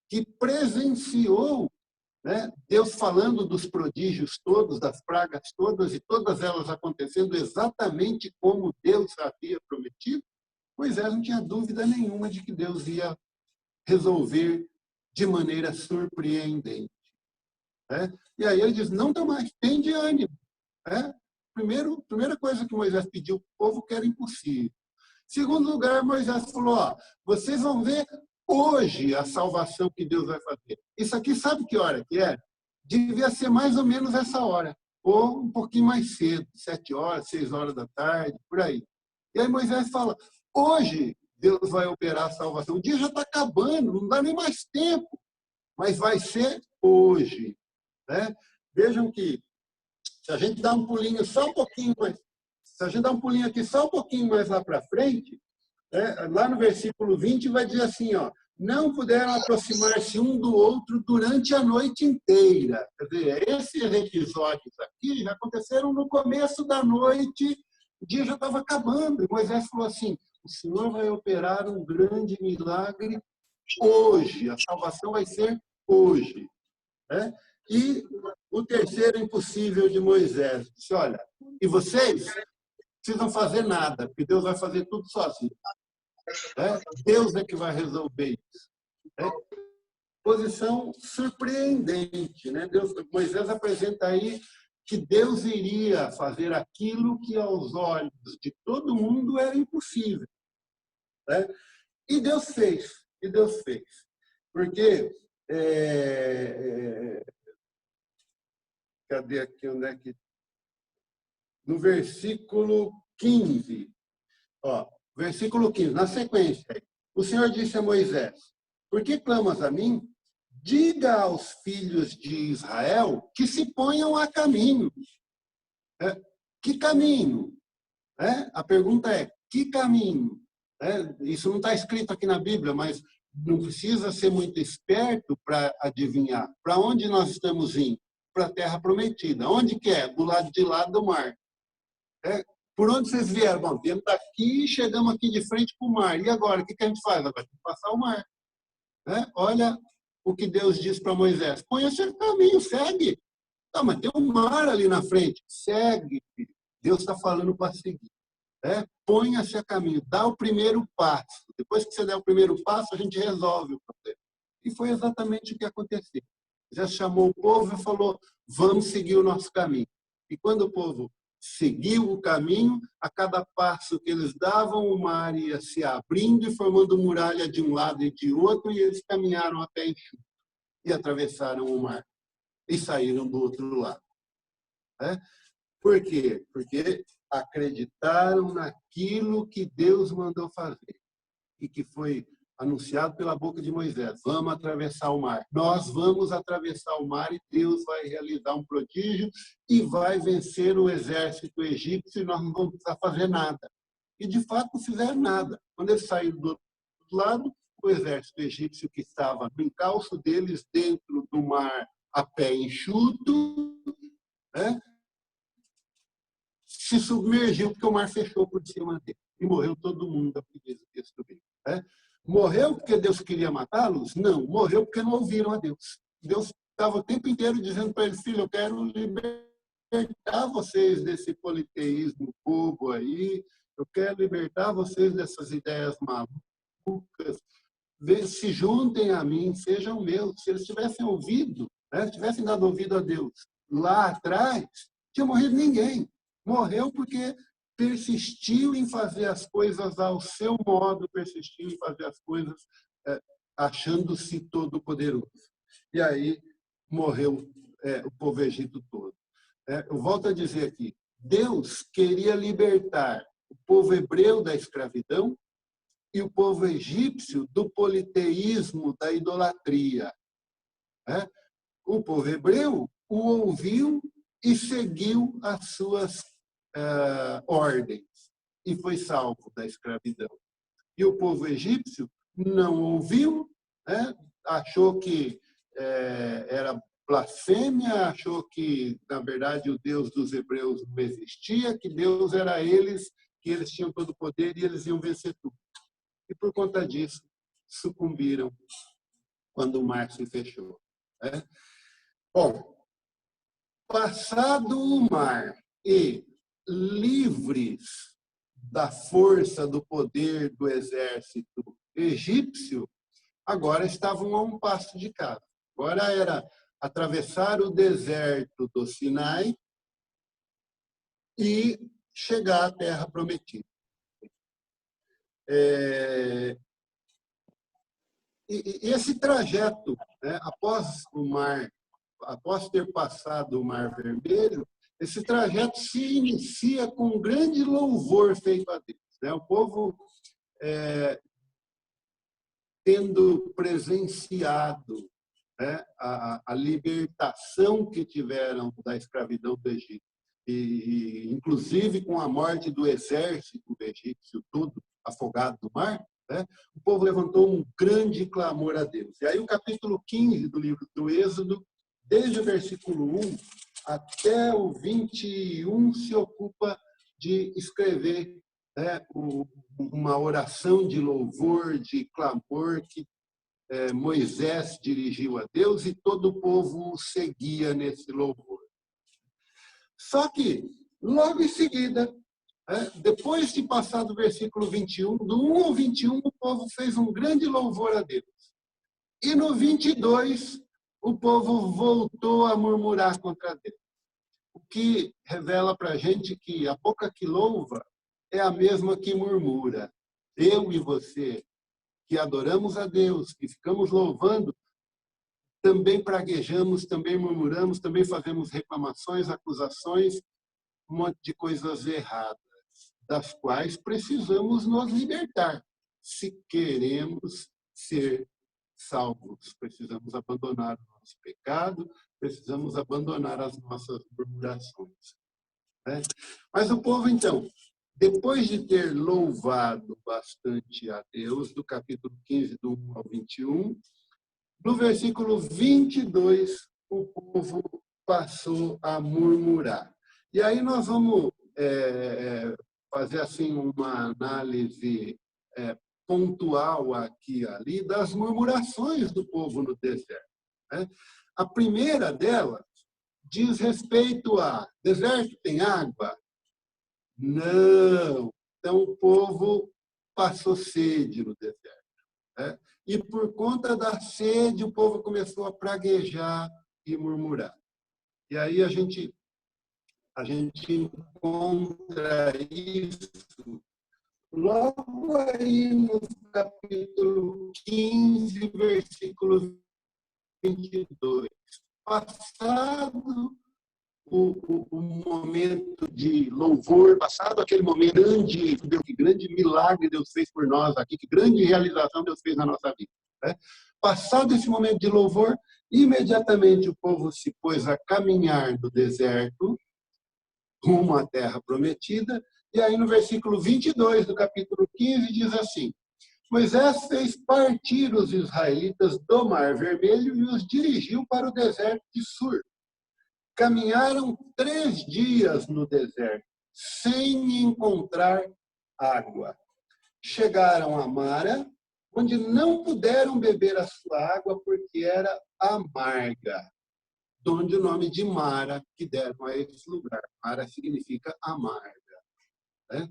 que presenciou, né, Deus falando dos prodígios todos, das pragas todas, e todas elas acontecendo exatamente como Deus havia prometido. Moisés não tinha dúvida nenhuma de que Deus ia resolver de maneira surpreendente. Né? E aí ele diz, não mais, tem de ânimo. Né? Primeira coisa que Moisés pediu para o povo, que era impossível. Segundo lugar, Moisés falou, ó, vocês vão ver hoje a salvação que Deus vai fazer. Isso aqui sabe que hora que é? Devia ser mais ou menos essa hora, ou um pouquinho mais cedo, 7 horas, 6 horas da tarde, por aí. E aí Moisés fala, hoje Deus vai operar a salvação. O dia já está acabando, não dá nem mais tempo, mas vai ser hoje. Né? Vejam que se a gente dá um pulinho só um pouquinho mais, se a gente dá um pulinho aqui só um pouquinho mais lá para frente, né, lá no versículo 20 vai dizer assim, ó, não puderam aproximar-se um do outro durante a noite inteira. Quer dizer, esses episódios aqui já aconteceram no começo da noite, o dia já estava acabando. E Moisés falou assim, o Senhor vai operar um grande milagre hoje, a salvação vai ser hoje. Né? E o terceiro impossível de Moisés disse, olha, e vocês precisam fazer nada, porque Deus vai fazer tudo sozinho. Né? Deus é que vai resolver isso. Né? Posição surpreendente. Né? Moisés apresenta aí que Deus iria fazer aquilo que aos olhos de todo mundo era impossível. Né? E Deus fez. E Deus fez. Porque cadê aqui? Onde é que... No versículo 15. Ó, versículo 15, na sequência. O Senhor disse a Moisés, por que clamas a mim? Diga aos filhos de Israel que se ponham a caminho. Que caminho? A pergunta é, que caminho? Isso não está escrito aqui na Bíblia, mas não precisa ser muito esperto para adivinhar. Para onde nós estamos indo? Para a Terra Prometida. Onde que é? Do lado de lá do mar. Por onde vocês vieram? Bom, viemos daqui e chegamos aqui de frente para o mar. E agora, o que a gente faz? Agora tem que passar o mar. Olha o que Deus diz para Moisés. Põe-se no caminho, segue. Tá, mas tem um mar ali na frente. Segue, filho. Deus está falando para seguir. Ponha-se a caminho, dá o primeiro passo. Depois que você der o primeiro passo, a gente resolve o problema. E foi exatamente o que aconteceu. Já chamou o povo e falou, vamos seguir o nosso caminho. E quando o povo seguiu o caminho, a cada passo que eles davam, o mar ia se abrindo e formando muralha de um lado e de outro, e eles caminharam até enxuto e atravessaram o mar e saíram do outro lado. Por quê? Porque acreditaram naquilo que Deus mandou fazer e que foi anunciado pela boca de Moisés. Vamos atravessar o mar. Nós vamos atravessar o mar e Deus vai realizar um prodígio e vai vencer o exército egípcio e nós não vamos precisar fazer nada. E, de fato, não fizeram nada. Quando eles saíram do outro lado, o exército egípcio que estava no encalço deles, dentro do mar, a pé enxuto, se submergiu porque o mar fechou por cima dele. E morreu todo mundo, aqui diz o texto bíblico. Morreu porque Deus queria matá-los? Não, morreu porque não ouviram a Deus. Deus estava o tempo inteiro dizendo para eles, filho, eu quero libertar vocês desse politeísmo bobo aí, eu quero libertar vocês dessas ideias malucas, se juntem a mim, sejam meus. Se eles tivessem ouvido, tivessem dado ouvido a Deus lá atrás, não tinha morrido ninguém. Morreu porque persistiu em fazer as coisas ao seu modo, persistiu em fazer as coisas achando-se todo-poderoso. E aí morreu o povo egito todo. Eu volto a dizer aqui, Deus queria libertar o povo hebreu da escravidão e o povo egípcio do politeísmo, da idolatria. O povo hebreu o ouviu e seguiu as suas ordens e foi salvo da escravidão. E o povo egípcio não ouviu, achou que era blasfêmia, achou que, na verdade, o Deus dos hebreus não existia, que Deus era eles, que eles tinham todo o poder e eles iam vencer tudo. E, por conta disso, sucumbiram quando o mar se fechou. Né? Bom, passado o mar e livres da força, do poder do exército egípcio, agora estavam a um passo de casa. Agora era atravessar o deserto do Sinai e chegar à Terra Prometida. E esse trajeto, né, após o mar, após ter passado o Mar Vermelho, esse trajeto se inicia com um grande louvor feito a Deus. Né? O povo tendo presenciado, né, a libertação que tiveram da escravidão do Egito, e inclusive com a morte do exército egípcio, tudo afogado no mar, né, o povo levantou um grande clamor a Deus. E aí o capítulo 15 do livro do Êxodo, desde o versículo 1 até o 21, se ocupa de escrever, né, uma oração de louvor, de clamor que Moisés dirigiu a Deus e todo o povo o seguia nesse louvor. Só que, logo em seguida, depois de passar do versículo 21, do 1 ao 21, o povo fez um grande louvor a Deus. E no 22, o povo voltou a murmurar contra Deus. O que revela para a gente que a boca que louva é a mesma que murmura. Eu e você, que adoramos a Deus, que ficamos louvando, também praguejamos, também murmuramos, também fazemos reclamações, acusações, um monte de coisas erradas, das quais precisamos nos libertar. Se queremos ser salvos, precisamos abandonar o nosso pecado, precisamos abandonar as nossas murmurações. Né? Mas o povo, então, depois de ter louvado bastante a Deus, do capítulo 15, do 1 ao 21, no versículo 22, o povo passou a murmurar. E aí nós vamos fazer assim uma análise pontual aqui e ali das murmurações do povo no deserto. Né? A primeira delas diz respeito a: deserto tem água? Não. Então o povo passou sede no deserto. Né? E por conta da sede, o povo começou a praguejar e murmurar. E aí a gente encontra isso logo aí no capítulo 15, versículo 22. Passado o momento de louvor, passado aquele momento grande, que grande milagre Deus fez por nós aqui, que grande realização Deus fez na nossa vida. Né? Passado esse momento de louvor, imediatamente o povo se pôs a caminhar no deserto, rumo à terra prometida, e aí no versículo 22 do capítulo 15 diz assim: Moisés fez partir os israelitas do Mar Vermelho e os dirigiu para o deserto de Sur. Caminharam 3 dias no deserto, sem encontrar água. Chegaram a Mara, onde não puderam beber a sua água porque era amarga. De onde o nome de Mara que deram a esse lugar. Mara significa amarga. Né?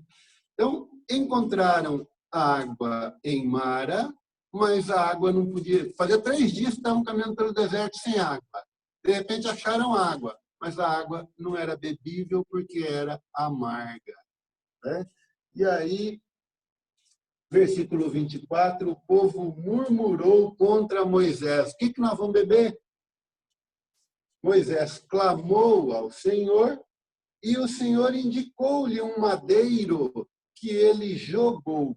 Então, encontraram água em Mara, mas a água não podia... Fazia 3 dias que estavam caminhando pelo deserto sem água. De repente acharam água, mas a água não era bebível porque era amarga. Né? E aí, versículo 24, o povo murmurou contra Moisés. O que nós vamos beber? Moisés clamou ao Senhor e o Senhor indicou-lhe um madeiro que ele jogou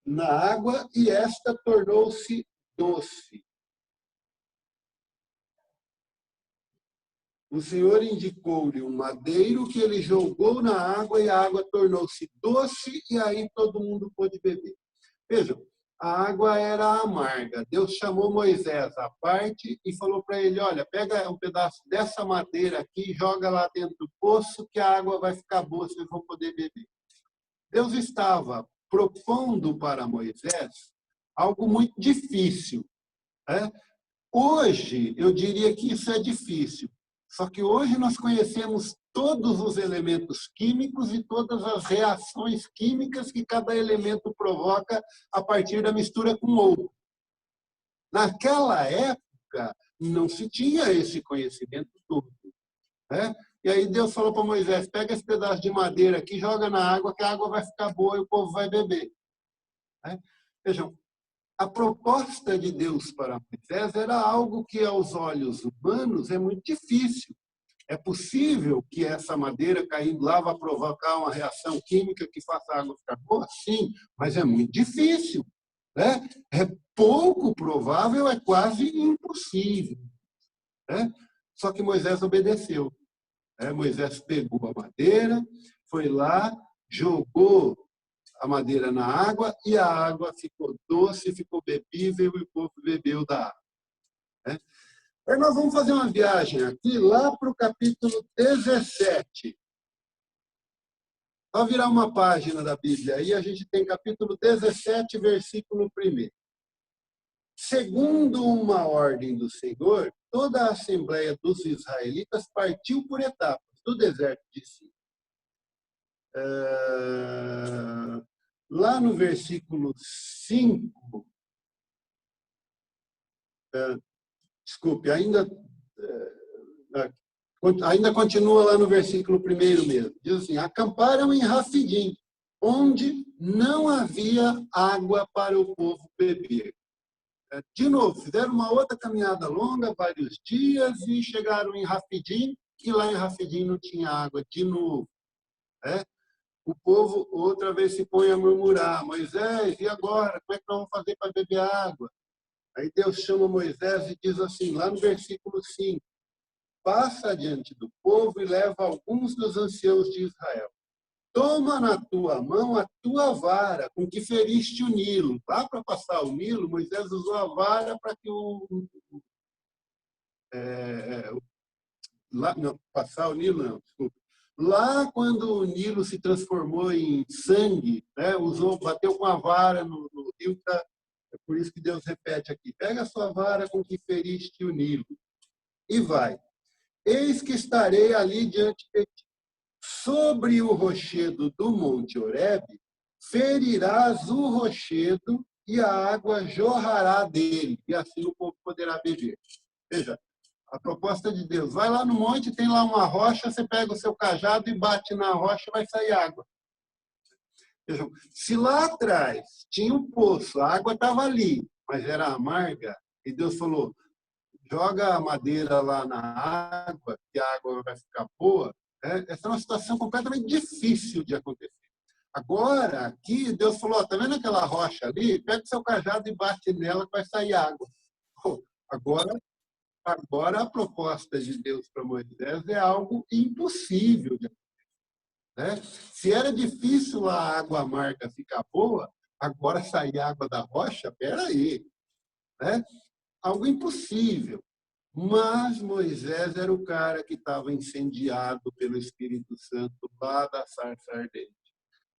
na água e esta tornou-se doce. O Senhor indicou-lhe um madeiro que ele jogou na água e a água tornou-se doce e aí todo mundo pôde beber. Vejam, a água era amarga. Deus chamou Moisés à parte e falou para ele, olha, pega um pedaço dessa madeira aqui e joga lá dentro do poço que a água vai ficar boa, vocês vão poder beber. Deus estava propondo para Moisés algo muito difícil, né? Hoje, eu diria que isso é difícil. Só que hoje nós conhecemos todos os elementos químicos e todas as reações químicas que cada elemento provoca a partir da mistura com outro. Naquela época, não se tinha esse conhecimento todo, né? E aí Deus falou para Moisés, pega esse pedaço de madeira aqui, joga na água, que a água vai ficar boa e o povo vai beber. Né? Vejam, a proposta de Deus para Moisés era algo que, aos olhos humanos, é muito difícil. É possível que essa madeira caindo lá vá provocar uma reação química que faça a água ficar boa? Sim, mas é muito difícil, né? É pouco provável, é quase impossível, né? Só que Moisés obedeceu. Né? Moisés pegou a madeira, foi lá, jogou a madeira na água e a água ficou doce, ficou bebível e o povo bebeu da água. Né? Aí nós vamos fazer uma viagem aqui lá para o capítulo 17. Só virar uma página da Bíblia aí, a gente tem capítulo 17, versículo 1. Segundo uma ordem do Senhor, toda a assembleia dos israelitas partiu por etapas do deserto de Sin. Lá no versículo 5, desculpe, ainda continua lá no versículo 1 mesmo. Diz assim, acamparam em Rafidim, onde não havia água para o povo beber. De novo, fizeram uma outra caminhada longa, vários dias, e chegaram em Rafidim, e lá em Rafidim não tinha água de novo. Né? O povo outra vez se põe a murmurar, Moisés, e agora? Como é que nós vamos fazer para beber água? Aí Deus chama Moisés e diz assim, lá no versículo 5, passa adiante do povo e leva alguns dos anciãos de Israel. Toma na tua mão a tua vara com que feriste o Nilo. Lá para passar o Nilo, Moisés usou a vara para que passar o Nilo, não, desculpa. Lá, quando o Nilo se transformou em sangue, né, bateu com a vara no rio, é por isso que Deus repete aqui, pega a sua vara com que feriste o Nilo e vai. Eis que estarei ali diante de ti. Sobre o rochedo do Monte Horebe, ferirás o rochedo e a água jorrará dele, e assim o povo poderá beber. Veja, a proposta de Deus. Vai lá no monte, tem lá uma rocha, você pega o seu cajado e bate na rocha, vai sair água. Vejam, se lá atrás tinha um poço, a água estava ali, mas era amarga, e Deus falou, joga a madeira lá na água, que a água vai ficar boa, essa é uma situação completamente difícil de acontecer. Agora, aqui, Deus falou, está vendo aquela rocha ali? Pega o seu cajado e bate nela que vai sair água. Agora a proposta de Deus para Moisés é algo impossível de acontecer. Né? Se era difícil a água amarga ficar boa, agora sair água da rocha, peraí. Né? Algo impossível. Mas Moisés era o cara que estava incendiado pelo Espírito Santo lá da sarça ardente.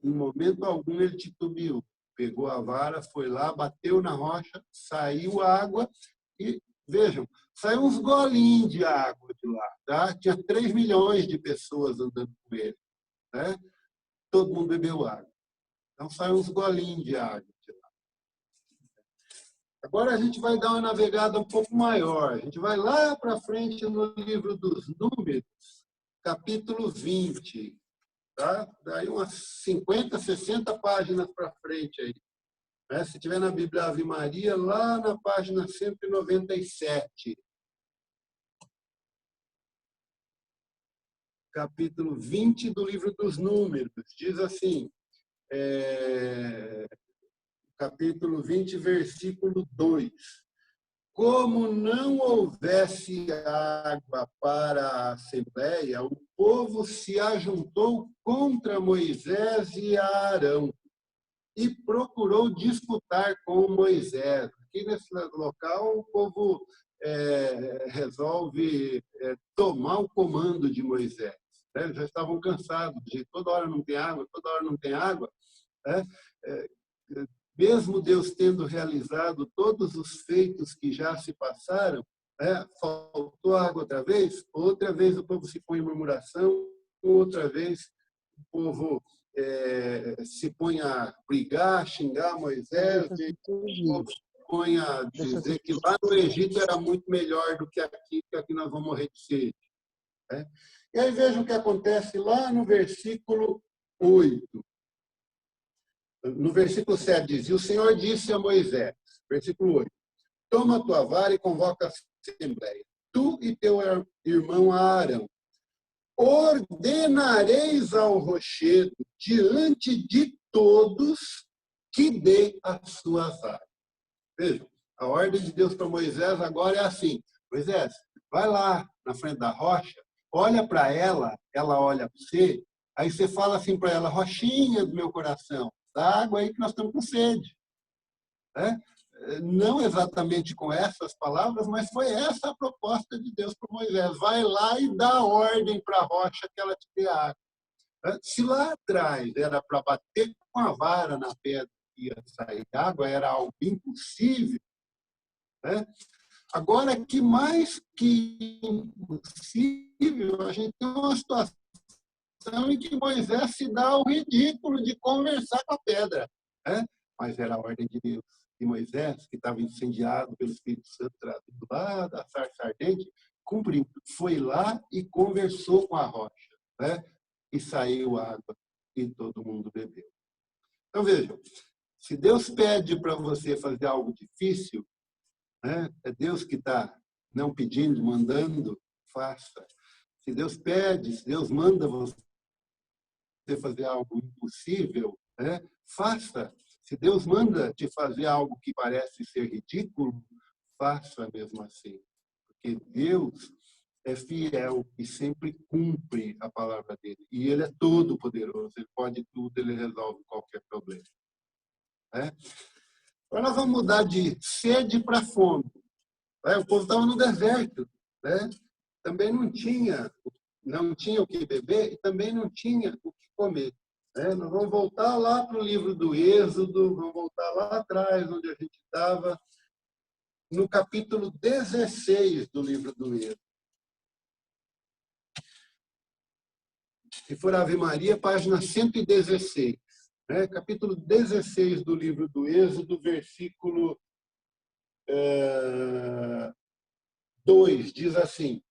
Em momento algum ele titubeou. Pegou a vara, foi lá, bateu na rocha, saiu água e, vejam, saiu uns golinhos de água de lá. Tá? Tinha 3 milhões de pessoas andando com ele. Né? Todo mundo bebeu água. Então saiu uns golinhos de água de lá. Agora a gente vai dar uma navegada um pouco maior. A gente vai lá para frente no livro dos Números, capítulo 20. Tá? Daí umas 50, 60 páginas para frente aí. Né? Se tiver na Bíblia Ave Maria, lá na página 197. Capítulo 20 do livro dos Números. Diz assim, capítulo 20, versículo 2. Como não houvesse água para a assembleia, o povo se ajuntou contra Moisés e Arão. e procurou disputar com Moisés. Aqui nesse local, o povo resolve tomar o comando de Moisés. Né? Eles já estavam cansados de toda hora não tem água, toda hora não tem água. Né? Mesmo Deus tendo realizado todos os feitos que já se passaram, faltou água outra vez o povo se põe em murmuração, outra vez o povo se põe a brigar, a xingar Moisés, e o povo se põe a dizer que lá no Egito era muito melhor do que aqui nós vamos morrer de sede. Né? E aí veja o que acontece lá no versículo 8. No versículo 7 diz, e o Senhor disse a Moisés, versículo 8, toma a tua vara e convoca a assembleia, tu e teu irmão Arão, ordenareis ao rochedo diante de todos que dê as suas varas. Vejam, a ordem de Deus para Moisés agora é assim, Moisés, vai lá na frente da rocha, olha para ela olha para você, aí você fala assim para ela, rochinha do meu coração, dá água aí que nós estamos com sede. Né? Não exatamente com essas palavras, mas foi essa a proposta de Deus para Moisés. Vai lá e dá ordem para a rocha que ela te dê água. Se lá atrás era para bater com a vara na pedra e ia sair água, era algo impossível. Né? Agora, que mais que impossível, a gente tem uma situação em que Moisés se dá ao ridículo de conversar com a pedra. Né? Mas era a ordem de Deus. E Moisés, que estava incendiado pelo Espírito Santo, trazido lá da sarça ardente, cumpriu. Foi lá e conversou com a rocha. Né? E saiu água e todo mundo bebeu. Então, vejam, se Deus pede para você fazer algo difícil, né? É Deus que está não pedindo, mandando, faça. Se Deus pede, se Deus manda você fazer algo impossível, né? Faça. Se Deus manda te fazer algo que parece ser ridículo, faça mesmo assim. Porque Deus é fiel e sempre cumpre a palavra dele. E ele é todo poderoso, ele pode tudo, ele resolve qualquer problema. Né? Agora nós vamos mudar de sede para fome. O povo estava no deserto. Né? Também não tinha o que beber e também não tinha o que comer. Nós vamos voltar lá para o livro do Êxodo, vamos voltar lá atrás, onde a gente estava, no capítulo 16 do livro do Êxodo. Se for Ave Maria, página 116. Capítulo 16 do livro do Êxodo, versículo 2, diz assim,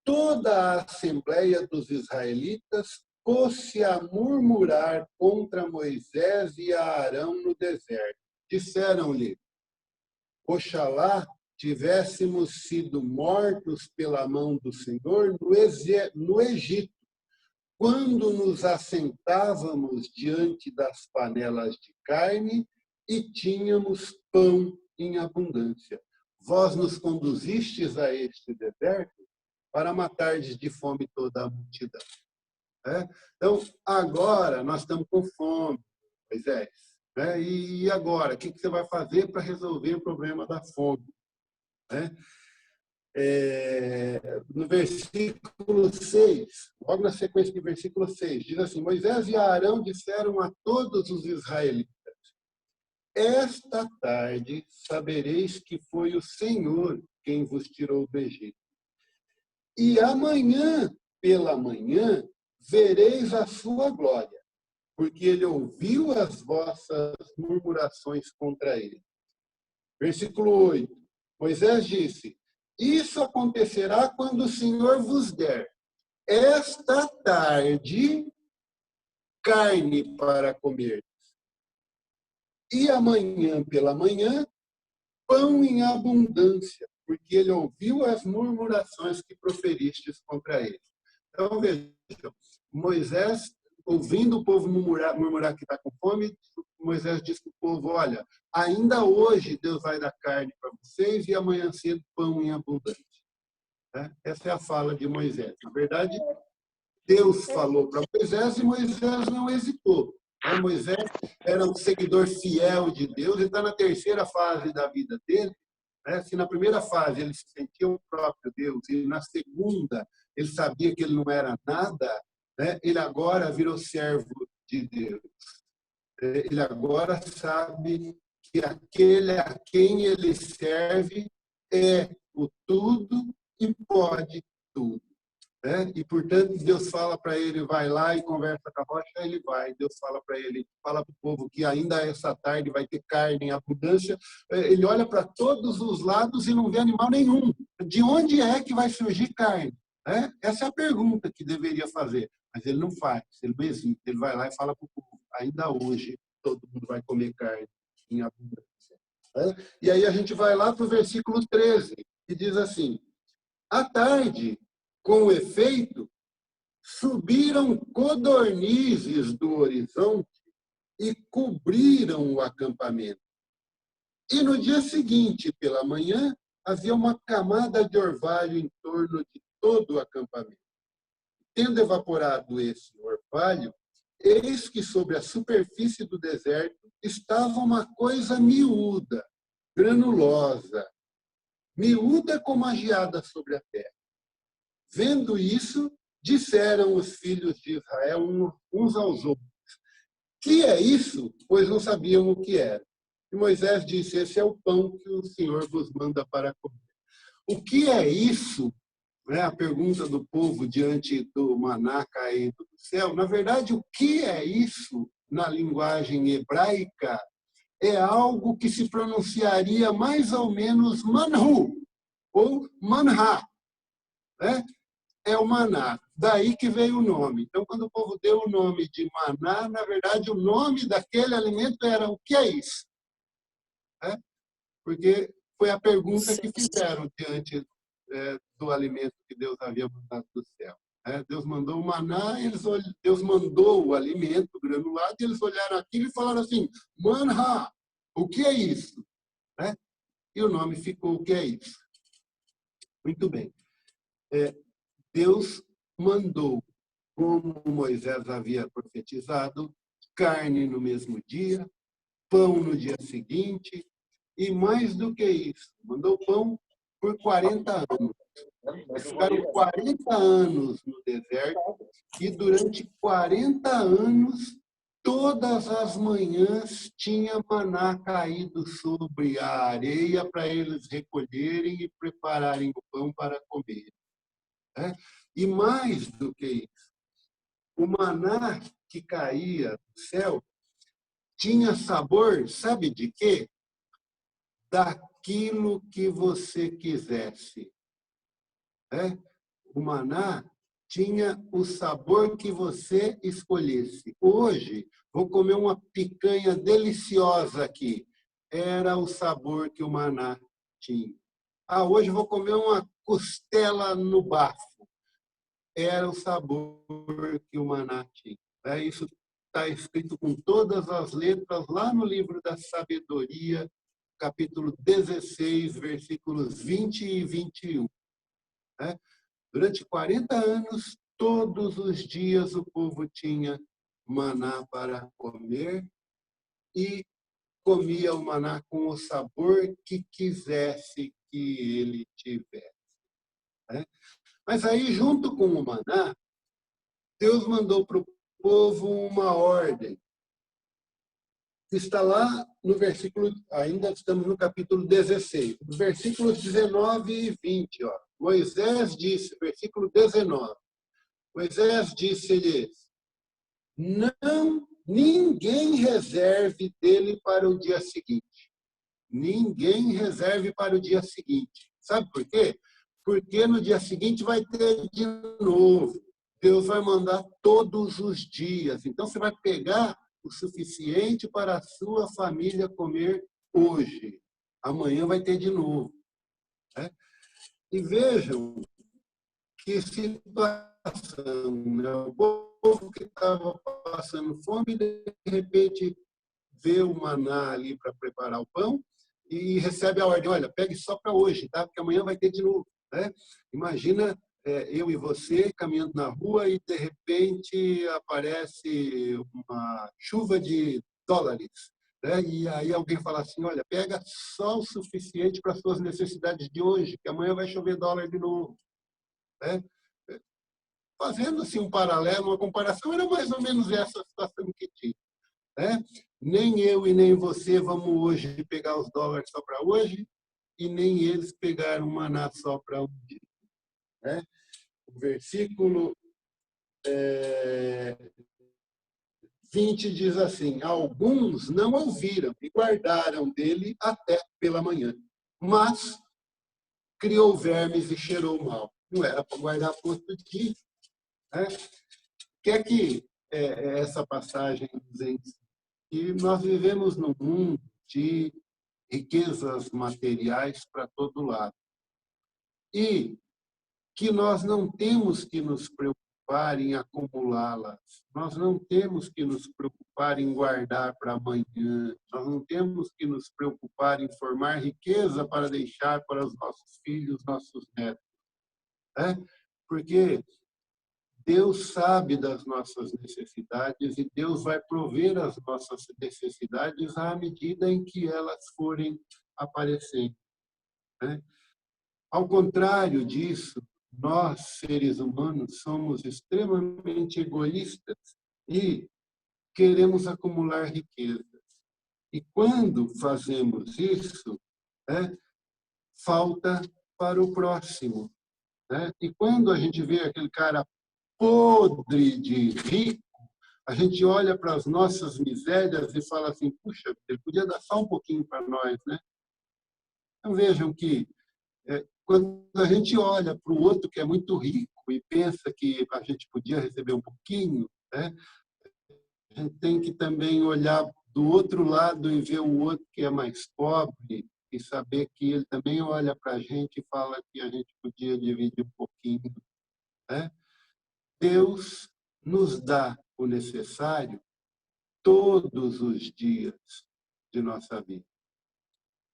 toda a assembleia dos israelitas pôs-se a murmurar contra Moisés e Arão no deserto. Disseram-lhe, oxalá tivéssemos sido mortos pela mão do Senhor no Egito, quando nos assentávamos diante das panelas de carne e tínhamos pão em abundância. Vós nos conduzistes a este deserto para matardes de fome toda a multidão. Então, agora nós estamos com fome, Moisés. E agora, o que você vai fazer para resolver o problema da fome? No versículo 6, logo na sequência do versículo 6, diz assim, Moisés e Arão disseram a todos os israelitas, esta tarde sabereis que foi o Senhor quem vos tirou do Egito. E amanhã, pela manhã, vereis a sua glória, porque ele ouviu as vossas murmurações contra ele. Versículo 8. Moisés disse, isso acontecerá quando o Senhor vos der esta tarde carne para comer. E amanhã pela manhã, pão em abundância, porque ele ouviu as murmurações que proferistes contra ele. Então, vejam, Moisés, ouvindo o povo murmurar que está com fome, Moisés disse para o povo, olha, ainda hoje Deus vai dar carne para vocês e amanhã cedo pão em abundância. Essa é a fala de Moisés. Na verdade, Deus falou para Moisés e Moisés não hesitou. Moisés era um seguidor fiel de Deus, ele está na terceira fase da vida dele. Se na primeira fase ele se sentia o próprio Deus, e na segunda ele sabia que ele não era nada, ele agora virou servo de Deus. Ele agora sabe que aquele a quem ele serve é o tudo e pode tudo. E, portanto, Deus fala para ele, vai lá e conversa com a rocha, ele vai. Deus fala para ele, fala para o povo que ainda essa tarde vai ter carne em abundância. Ele olha para todos os lados e não vê animal nenhum. De onde é que vai surgir carne? Essa é a pergunta que deveria fazer. Mas ele não faz, ele não hesita. Ele vai lá e fala para o povo, ainda hoje todo mundo vai comer carne em abundância. E aí a gente vai lá para o versículo 13, que diz assim, à tarde, com efeito, subiram codornizes do horizonte e cobriram o acampamento. E no dia seguinte, pela manhã, havia uma camada de orvalho em torno de todo o acampamento. Tendo evaporado esse orvalho, eis que sobre a superfície do deserto estava uma coisa miúda, granulosa, miúda como a geada sobre a terra. Vendo isso, disseram os filhos de Israel uns aos outros, que é isso? Pois não sabiam o que era. E Moisés disse, esse é o pão que o Senhor vos manda para comer. O que é isso? A pergunta do povo diante do maná caído do céu. Na verdade, o que é isso na linguagem hebraica é algo que se pronunciaria mais ou menos manhu, ou manha. É o maná. Daí que veio o nome. Então, quando o povo deu o nome de maná, na verdade, o nome daquele alimento era o que é isso? Porque foi a pergunta que fizeram diante do alimento que Deus havia mandado do céu. Deus mandou o maná, Deus mandou o alimento granulado, e eles olharam aquilo e falaram assim, manha, o que é isso? E o nome ficou, o que é isso? Muito bem. Deus mandou, como Moisés havia profetizado, carne no mesmo dia, pão no dia seguinte, e mais do que isso, mandou pão por 40 anos. Eles ficaram 40 anos no deserto, e durante 40 anos, todas as manhãs, tinha maná caído sobre a areia para eles recolherem e prepararem o pão para comer. E mais do que isso, o maná que caía do céu tinha sabor, sabe de quê? Daquilo que você quisesse. O maná tinha o sabor que você escolhesse. Hoje, vou comer uma picanha deliciosa aqui. Era o sabor que o maná tinha. Hoje vou comer uma costela no bafo. Era o sabor que o maná tinha. Isso está escrito com todas as letras lá no livro da Sabedoria, capítulo 16, versículos 20 e 21. Durante 40 anos, todos os dias o povo tinha maná para comer e comia o maná com o sabor que quisesse que ele tivesse. Mas aí, junto com o maná, Deus mandou para o povo uma ordem. Está lá no versículo, ainda estamos no capítulo 16, nos versículos 19 e 20. Moisés disse, versículo 19, Moisés disse-lhes, ninguém reserve dele para o dia seguinte. Ninguém reserve para o dia seguinte. Sabe por quê? Porque no dia seguinte vai ter de novo. Deus vai mandar todos os dias. Então, você vai pegar o suficiente para a sua família comer hoje. Amanhã vai ter de novo. E vejam que situação. O povo que estava passando fome, de repente, vê o maná ali para preparar o pão e recebe a ordem, olha, pegue só para hoje, tá? Porque amanhã vai ter de novo. Imagina eu e você caminhando na rua e, de repente, aparece uma chuva de dólares, né? E aí alguém fala assim, olha, pega só o suficiente para as suas necessidades de hoje, que amanhã vai chover dólar de novo, né? Fazendo assim um paralelo, uma comparação, era mais ou menos essa situação que tinha, né? Nem eu e nem você vamos hoje pegar os dólares só para hoje, e nem eles pegaram o maná só para um dia, né? O versículo 20 diz assim, alguns não ouviram e guardaram dele até pela manhã, mas criou vermes e cheirou mal. Não era para guardar por outro dia, né? O que é que essa passagem nos ensina? Que nós vivemos num mundo de riquezas materiais para todo lado. E que nós não temos que nos preocupar em acumulá-las, nós não temos que nos preocupar em guardar para amanhã, nós não temos que nos preocupar em formar riqueza para deixar para os nossos filhos, nossos netos, né? Porque Deus sabe das nossas necessidades e Deus vai prover as nossas necessidades à medida em que elas forem aparecendo, né? Ao contrário disso, nós, seres humanos, somos extremamente egoístas e queremos acumular riquezas. E quando fazemos isso, né, falta para o próximo, né? E quando a gente vê aquele cara podre de rico, a gente olha para as nossas misérias e fala assim, puxa, ele podia dar só um pouquinho para nós, né? Então vejam que quando a gente olha para o outro que é muito rico e pensa que a gente podia receber um pouquinho, né? A gente tem que também olhar do outro lado e ver o outro que é mais pobre e saber que ele também olha para a gente e fala que a gente podia dividir um pouquinho, né? Deus nos dá o necessário todos os dias de nossa vida,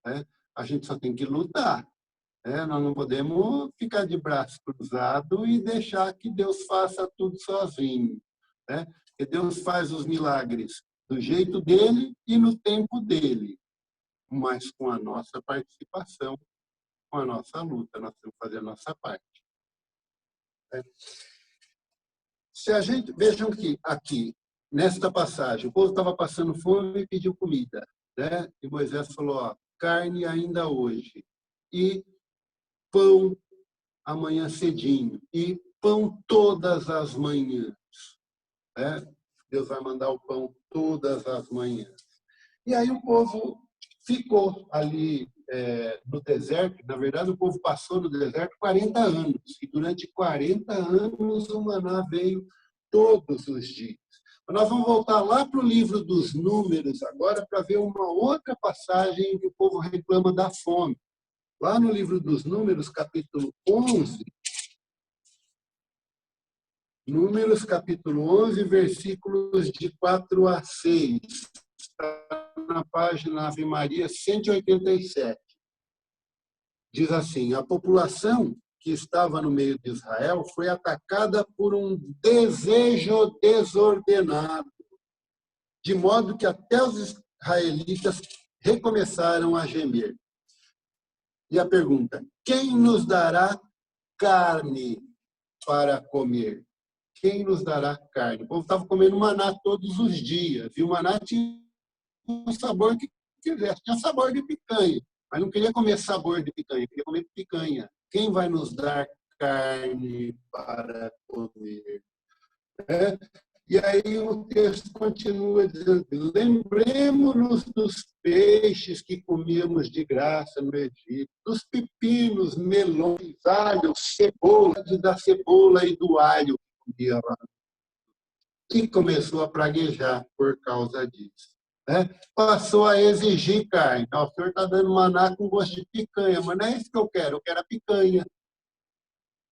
né? A gente só tem que lutar. Nós não podemos ficar de braço cruzado e deixar que Deus faça tudo sozinho, né? Porque Deus faz os milagres do jeito dele e no tempo dele, mas com a nossa participação, com a nossa luta, nós temos que fazer a nossa parte, né? Se a gente, vejam que aqui, nesta passagem, o povo estava passando fome e pediu comida, né? E Moisés falou, ó, carne ainda hoje e pão amanhã cedinho, e pão todas as manhãs, né? Deus vai mandar o pão todas as manhãs. E aí o povo ficou ali no deserto, na verdade o povo passou no deserto 40 anos, e durante 40 anos o maná veio todos os dias. Mas nós vamos voltar lá para o livro dos Números agora para ver uma outra passagem em que o povo reclama da fome. Lá no livro dos Números, capítulo 11, Números, capítulo 11, versículos de 4 a 6. Está na página Ave Maria 187. Diz assim, a população que estava no meio de Israel foi atacada por um desejo desordenado, de modo que até os israelitas recomeçaram a gemer. E a pergunta, quem nos dará carne para comer? Quem nos dará carne? O povo estava comendo maná todos os dias, e o maná tinha um sabor que quisesse, tinha sabor de picanha, mas não queria comer sabor de picanha, queria comer picanha. Quem vai nos dar carne para comer? E aí o texto continua dizendo, lembremos-nos dos peixes que comíamos de graça no Egito, dos pepinos, melões, alho, cebola, da cebola e do alho que comia lá. E começou a praguejar por causa disso, né? Passou a exigir carne. O senhor está dando maná com gosto de picanha, mas não é isso que eu quero a picanha,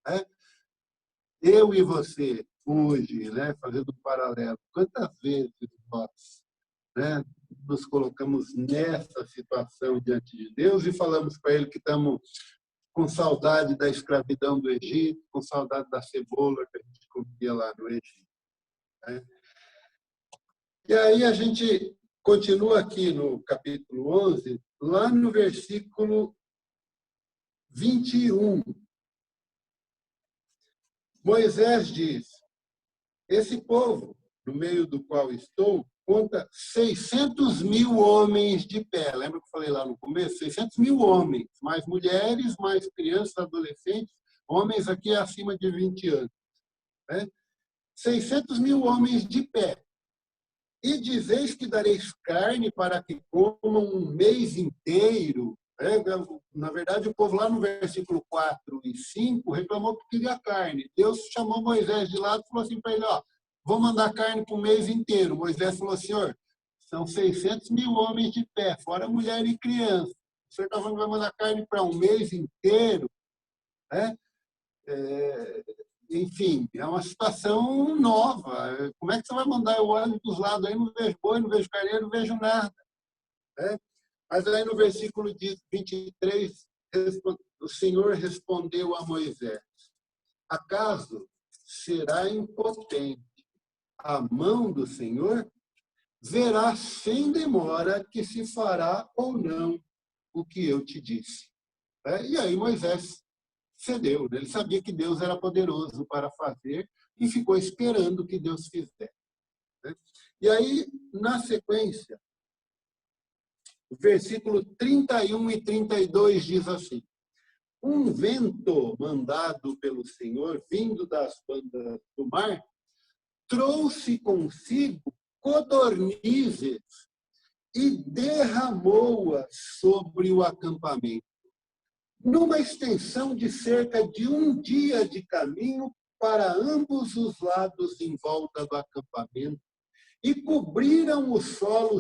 né? Eu e você, hoje, né, fazendo um paralelo, quantas vezes nós, né, nos colocamos nessa situação diante de Deus e falamos para Ele que estamos com saudade da escravidão do Egito, com saudade da cebola que a gente comia lá no Egito, né? E aí a gente continua aqui no capítulo 11, lá no versículo 21. Moisés diz: esse povo, no meio do qual estou, conta 600.000 homens de pé. Lembra que eu falei lá no começo? 600.000 homens, mais mulheres, mais crianças, adolescentes, homens aqui acima de 20 anos, né? 600.000 homens de pé. E dizeis que dareis carne para que comam um mês inteiro. Na verdade, o povo lá no versículo 4 e 5 reclamou que queria carne. Deus chamou Moisés de lado e falou assim para ele: ó, vou mandar carne para o mês inteiro. Moisés falou: senhor, são 600.000 homens de pé, fora mulher e criança. O senhor está falando que vai mandar carne para um mês inteiro? Né? Enfim, é uma situação nova. Como é que você vai mandar? Eu olho dos lados aí, não vejo boi, não vejo carneiro, não vejo nada, né? Mas aí no versículo 23, o Senhor respondeu a Moisés: acaso será impotente a mão do Senhor? Verá sem demora que se fará ou não o que eu te disse. E aí Moisés cedeu. Ele sabia que Deus era poderoso para fazer e ficou esperando que Deus fizesse. E aí, na sequência, o versículo 31 e 32 diz assim: um vento mandado pelo Senhor, vindo das bandas do mar, trouxe consigo codornizes e derramou-as sobre o acampamento, numa extensão de cerca de um dia de caminho para ambos os lados em volta do acampamento, e cobriram o solo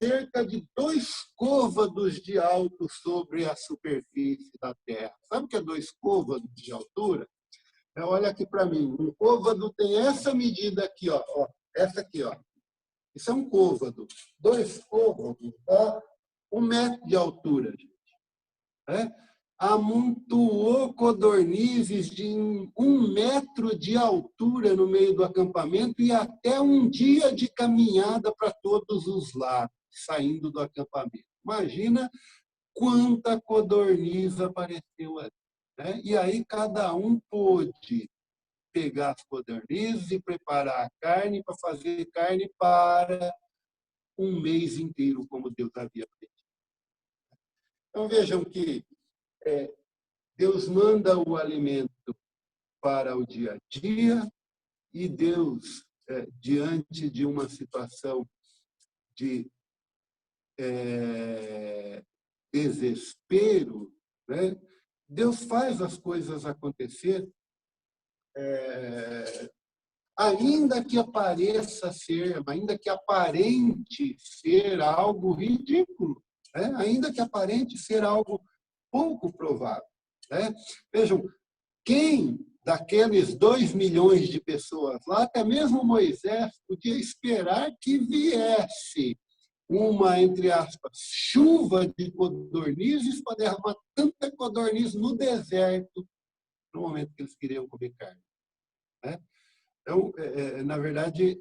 cerca de 2 côvados de alto sobre a superfície da terra. Sabe o que é 2 côvados de altura? Olha aqui para mim, um côvado tem essa medida aqui, ó, essa aqui, ó. Isso é um côvado. 2 côvados dá 1 metro de altura, gente. Amontoou codornizes de 1 metro de altura no meio do acampamento e até um dia de caminhada para todos os lados, saindo do acampamento. Imagina quanta codorniz apareceu ali, né? E aí cada um pôde pegar as codornizes e preparar a carne para fazer carne para um mês inteiro, como Deus havia pedido. Então vejam que Deus manda o alimento para o dia a dia e Deus, diante de uma situação de desespero, né? Deus faz as coisas acontecer, ainda que ainda que aparente ser algo ridículo, né? Ainda que aparente ser algo pouco provável, né? Vejam, quem daqueles 2 milhões de pessoas lá, até mesmo Moisés, podia esperar que viesse uma, entre aspas, chuva de codornizes para derramar tanta codorniz no deserto no momento que eles queriam comer carne, né? Então, na verdade,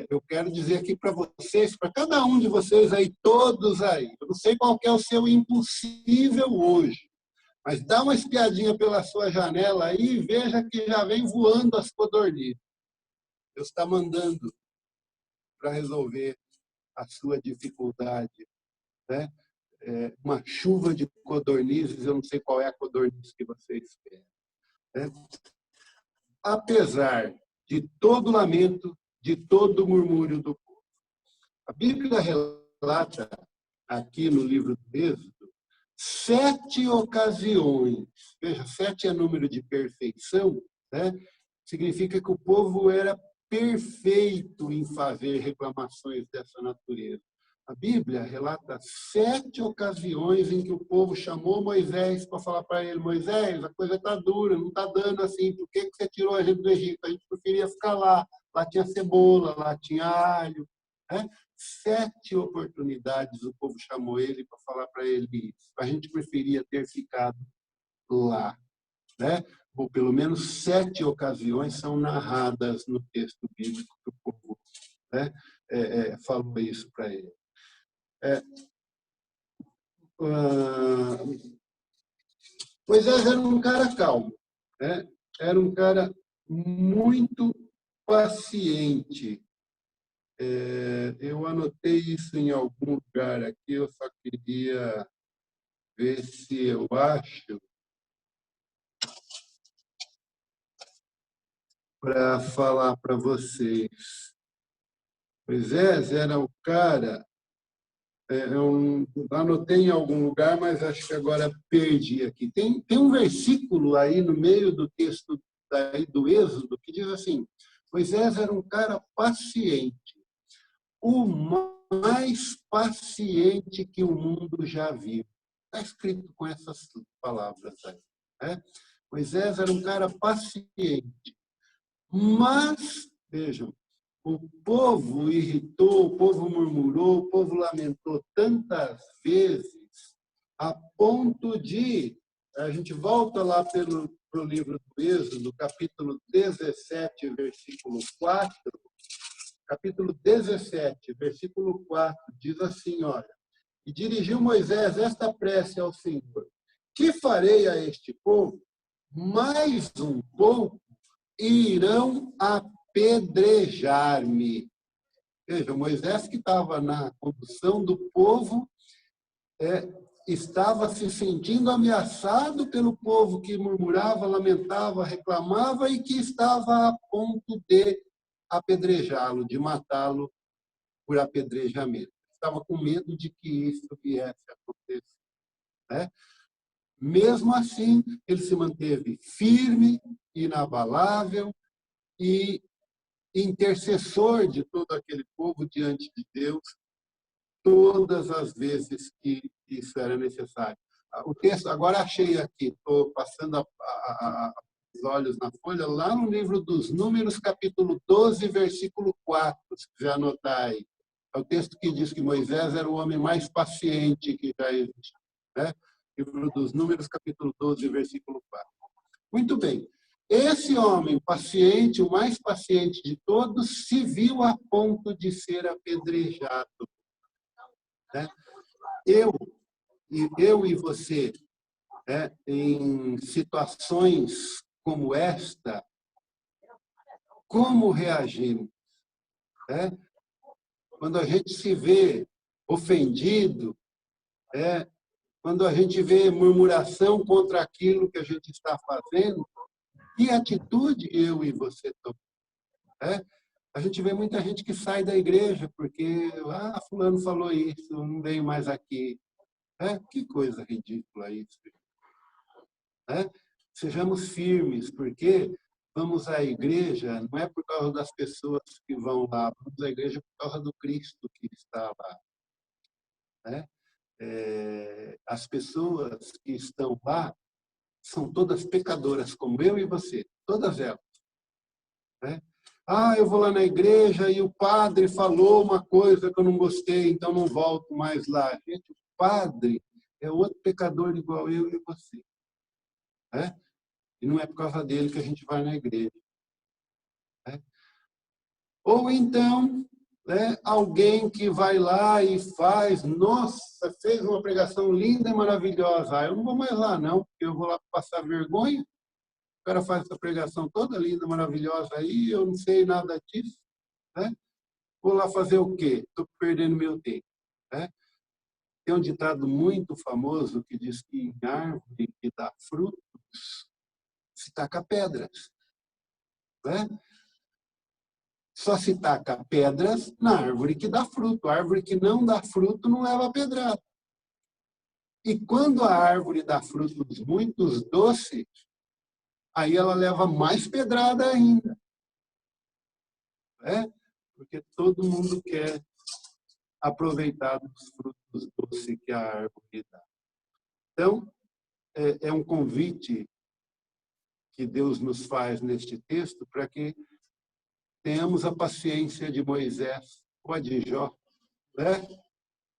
eu quero dizer aqui para vocês, para cada um de vocês aí, todos aí, eu não sei qual que é o seu impossível hoje, mas dá uma espiadinha pela sua janela aí e veja que já vem voando as codornizes. Deus está mandando para resolver a sua dificuldade, né? Uma chuva de codornizes, eu não sei qual é a codorniz que você espera, né? Apesar de todo lamento, de todo murmúrio do povo. A Bíblia relata, aqui no livro do Êxodo, 7 ocasiões. Veja, 7 é número de perfeição, né? Significa que o povo era perfeito em fazer reclamações dessa natureza. A Bíblia relata 7 ocasiões em que o povo chamou Moisés para falar para ele: Moisés, a coisa está dura, não está dando assim, por que você tirou a gente do Egito? A gente preferia ficar lá. Lá tinha cebola, lá tinha alho, né? 7 oportunidades o povo chamou ele para falar para ele isso. A gente preferia ter ficado lá, né? Ou pelo menos 7 ocasiões são narradas no texto bíblico que o povo, né, falou isso para ele. Moisés era um cara calmo, né? Era um cara muito paciente. Eu anotei isso em algum lugar aqui, eu só queria ver se eu acho para falar para vocês. Moisés era o cara, eu anotei em algum lugar, mas acho que agora perdi aqui. Tem um versículo aí no meio do texto daí do Êxodo que diz assim: Moisés era um cara paciente, o mais paciente que o mundo já viu. Está escrito com essas palavras aí, né? Moisés era um cara paciente, mas, vejam, o povo irritou, o povo murmurou, o povo lamentou tantas vezes, a ponto de, a gente volta lá para o livro do Êxodo, capítulo 17, versículo 4, capítulo 17, versículo 4, diz assim, olha, e dirigiu Moisés esta prece ao Senhor: que farei a este povo? Mais um pouco e irão apedrejar-me. Veja, Moisés, que estava na condução do povo, estava se sentindo ameaçado pelo povo que murmurava, lamentava, reclamava e que estava a ponto de apedrejá-lo, de matá-lo por apedrejamento. Estava com medo de que isso viesse a acontecer, né? Mesmo assim, ele se manteve firme, inabalável e intercessor de todo aquele povo diante de Deus, todas as vezes que isso era necessário. O texto, agora achei aqui, estou passando os olhos na folha, lá no livro dos Números, capítulo 12, versículo 4, se quiser anotar aí. É o texto que diz que Moisés era o homem mais paciente que já existiu, né? Livro dos Números, capítulo 12, versículo 4. Muito bem. Esse homem paciente, o mais paciente de todos, se viu a ponto de ser apedrejado, né? Eu e você, né, em situações como esta, como reagimos, né? Quando a gente se vê ofendido, quando a gente vê murmuração contra aquilo que a gente está fazendo, que atitude eu e você tomamos? A gente vê muita gente que sai da igreja porque fulano falou isso, não venho mais aqui. Que coisa ridícula isso. Sejamos firmes, porque vamos à igreja, não é por causa das pessoas que vão lá, vamos à igreja por causa do Cristo que está lá. As pessoas que estão lá são todas pecadoras, como eu e você, todas elas. Eu vou lá na igreja e o padre falou uma coisa que eu não gostei, então não volto mais lá. Gente, o padre é outro pecador igual eu e você. E não é por causa dele que a gente vai na igreja. Ou então, alguém que vai lá e faz, nossa, fez uma pregação linda e maravilhosa. Eu não vou mais lá, não, porque eu vou lá passar vergonha. O cara faz essa pregação toda linda, maravilhosa aí, eu não sei nada disso. Vou lá fazer o quê? Estou perdendo meu tempo. Tem um ditado muito famoso que diz que em árvore que dá frutos se taca pedras. Só se taca pedras na árvore que dá fruto. A árvore que não dá fruto não leva pedrada. E quando a árvore dá frutos muito doces, aí ela leva mais pedrada ainda. Porque todo mundo quer aproveitar dos frutos doces que a árvore dá. Então, é um convite que Deus nos faz neste texto para que tenhamos a paciência de Moisés ou de Jó.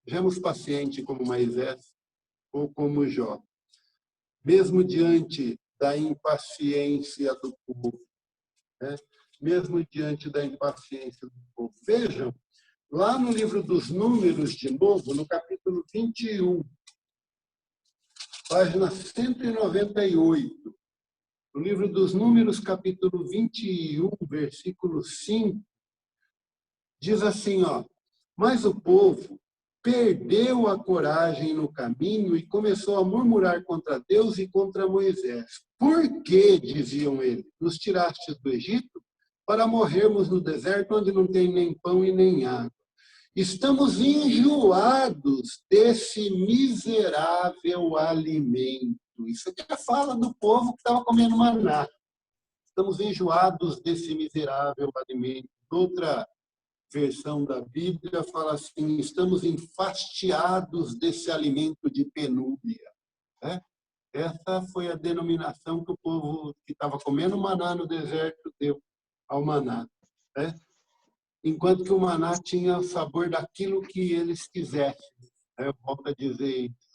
Sejamos pacientes como Moisés ou como Jó. mesmo diante da impaciência do povo, né? Mesmo diante da impaciência do povo. Vejam, lá no livro dos Números, de novo, no capítulo 21, página 198, no livro dos Números, capítulo 21, versículo 5, diz assim, ó: mas o povo perdeu a coragem no caminho e começou a murmurar contra Deus e contra Moisés. Por que, diziam eles, nos tirastes do Egito para morrermos no deserto onde não tem nem pão e nem água? Estamos enjoados desse miserável alimento. Isso aqui é a fala do povo que estava comendo maná. Estamos enjoados desse miserável alimento. Outra versão da Bíblia fala assim: estamos enfastiados desse alimento de penúria. Né? Essa foi a denominação que o povo que estava comendo maná no deserto deu ao maná. Né? Enquanto que o maná tinha o sabor daquilo que eles quisessem. Eu volto a dizer isso.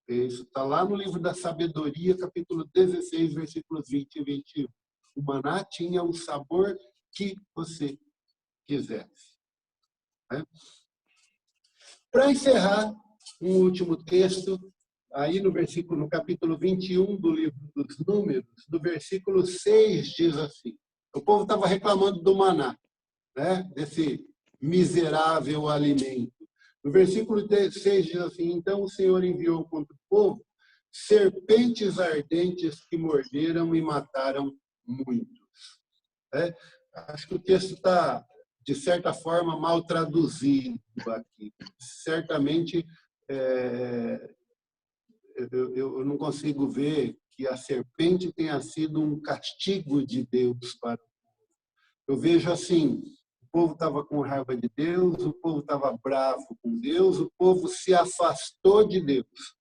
Isso está lá no livro da Sabedoria, capítulo 16, versículos 20 e 21. O maná tinha o sabor que você quisesse. Né? Para encerrar, um último texto, aí no capítulo 21 do livro dos Números, no versículo 6, diz assim: o povo estava reclamando do maná, né? Desse miserável alimento. No versículo 6 diz assim: então o Senhor enviou contra o povo serpentes ardentes que morderam e mataram muitos. Né? Acho que o texto está, de certa forma, mal traduzido aqui. Certamente, eu não consigo ver que a serpente tenha sido um castigo de Deus para o povo. Eu vejo assim: o povo estava com raiva de Deus, o povo estava bravo com Deus, o povo se afastou de Deus.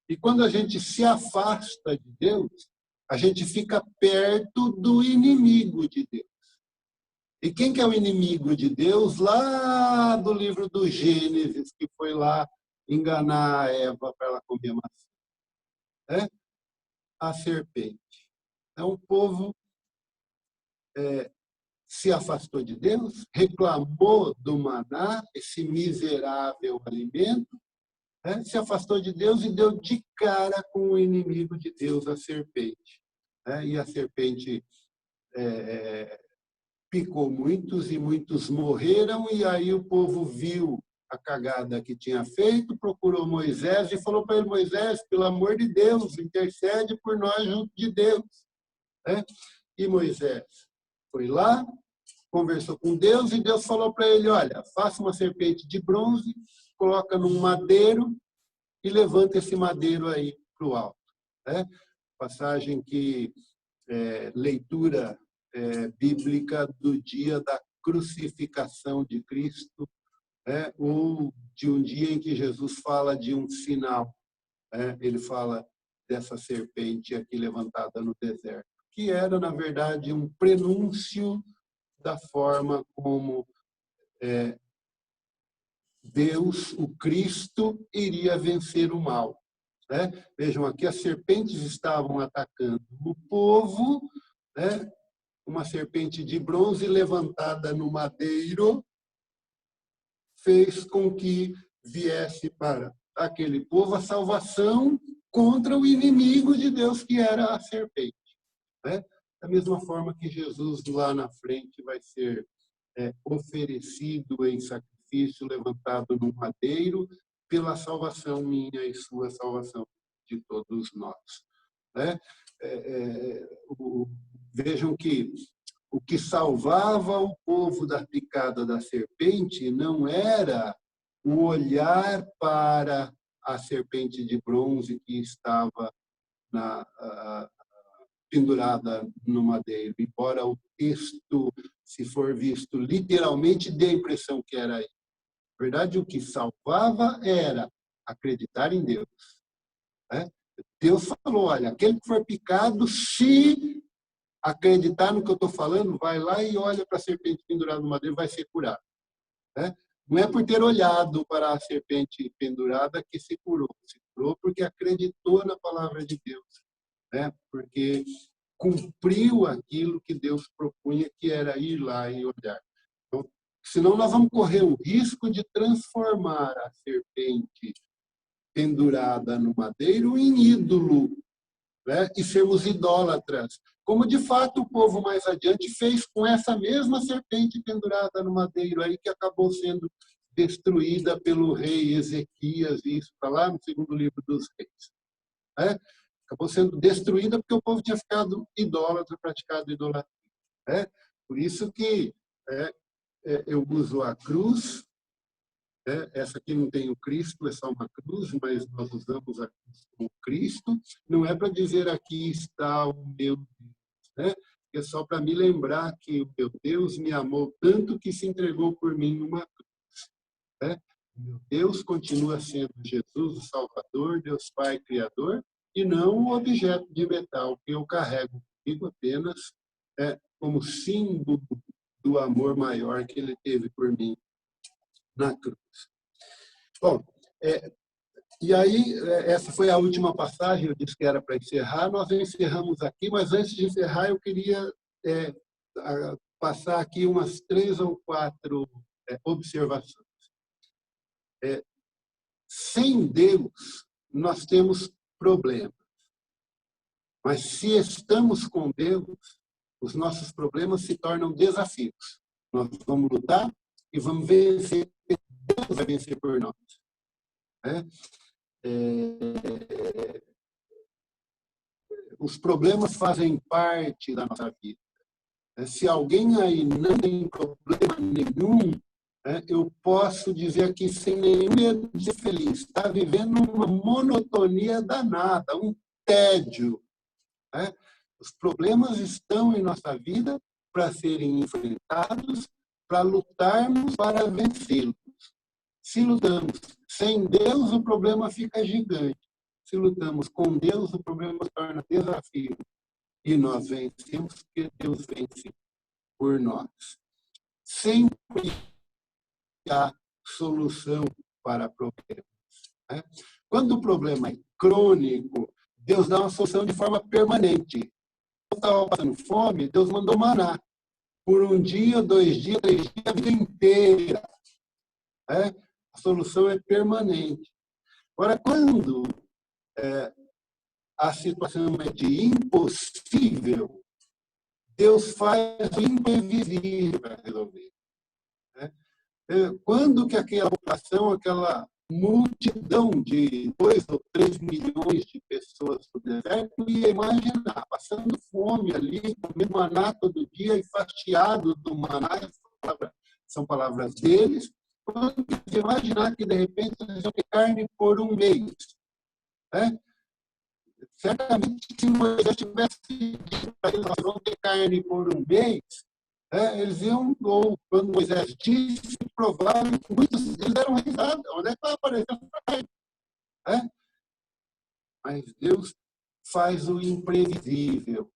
E quando a gente se afasta de Deus, a gente fica perto do inimigo de Deus. E quem que é o inimigo de Deus? Lá do livro do Gênesis, que foi lá enganar a Eva para ela comer maçã. É? A serpente. Então, o povo se afastou de Deus, reclamou do maná, esse miserável alimento, se afastou de Deus e deu de cara com o inimigo de Deus, a serpente. E a serpente picou muitos e muitos morreram, e aí o povo viu a cagada que tinha feito, procurou Moisés e falou para ele: Moisés, pelo amor de Deus, intercede por nós junto de Deus. E Moisés foi lá, conversou com Deus, e Deus falou para ele: olha, faça uma serpente de bronze, coloca num madeiro e levanta esse madeiro aí para o alto. Passagem que leitura bíblica do dia da crucificação de Cristo, ou de um dia em que Jesus fala de um sinal. Ele fala dessa serpente aqui levantada no deserto, que era, na verdade, um prenúncio da forma como Deus, o Cristo, iria vencer o mal. Vejam, aqui as serpentes estavam atacando o povo, uma serpente de bronze levantada no madeiro fez com que viesse para aquele povo a salvação contra o inimigo de Deus, que era a serpente. Da mesma forma que Jesus lá na frente vai ser oferecido em sacrifício, levantado no madeiro, pela salvação minha e sua salvação de todos nós. Vejam que o que salvava o povo da picada da serpente não era o olhar para a serpente de bronze que estava pendurada no madeiro, embora o texto, se for visto literalmente, dê a impressão que era isso. Na verdade, o que salvava era acreditar em Deus. Deus falou: olha, aquele que for picado, se acreditar no que eu estou falando, vai lá e olha para a serpente pendurada no madeiro, vai ser curado. Não é por ter olhado para a serpente pendurada que se curou porque acreditou na palavra de Deus né? Porque cumpriu aquilo que Deus propunha, que era ir lá e olhar. Então, senão nós vamos correr o risco de transformar a serpente pendurada no madeiro em ídolo, né? E sermos idólatras, como de fato o povo mais adiante fez com essa mesma serpente pendurada no madeiro, aí que acabou sendo destruída pelo rei Ezequias, e isso está lá no segundo livro dos reis. Né? Acabou sendo destruída porque o povo tinha ficado idólatra, praticado idolatria. Né? Por isso que eu uso a cruz. Essa aqui não tem o Cristo, é só uma cruz, mas nós usamos a cruz como Cristo. Não é para dizer aqui está o meu Deus, né? É só para me lembrar que o meu Deus me amou tanto que se entregou por mim numa cruz. Né? Meu Deus continua sendo Jesus, o Salvador, Deus Pai Criador, e não um objeto de metal que eu carrego comigo apenas como símbolo do amor maior que ele teve por mim na cruz. Bom, e aí, essa foi a última passagem, eu disse que era para encerrar, nós encerramos aqui, mas antes de encerrar, eu queria passar aqui umas 3 ou 4 observações. Sem Deus, nós temos problemas, mas se estamos com Deus, os nossos problemas se tornam desafios. Nós vamos lutar e vamos vencer. Deus vai vencer por nós. Os problemas fazem parte da nossa vida. Se alguém aí não tem problema nenhum, eu posso dizer aqui sem nenhum medo de ser feliz. Está vivendo uma monotonia danada, um tédio. Os problemas estão em nossa vida para serem enfrentados, para lutarmos para vencê-los. Se lutamos sem Deus, o problema fica gigante. Se lutamos com Deus, o problema se torna desafio. E nós vencemos porque Deus vence por nós. Sempre há solução para problemas. Quando o problema é crônico, Deus dá uma solução de forma permanente. Eu estava passando fome, Deus mandou maná. Por 1 dia, 2 dias, 3 dias, a vida inteira. A solução é permanente. Agora, quando a situação é de impossível, Deus faz o imprevisível para resolver. Quando que aquela população, aquela multidão de 2 ou 3 milhões de pessoas no deserto ia imaginar, passando fome ali, comendo maná todo dia e fatiado do maná, são palavras deles, quando que imaginar que de repente eles iam ter carne por 1 mês? Certamente, se Moisés tivesse dito para eles, nós vamos ter carne por 1 mês, eles iam, ou quando Moisés disse, provaram que muitos deles deram risada. Onde é que vai aparecer essa carne? Mas Deus faz o imprevisível.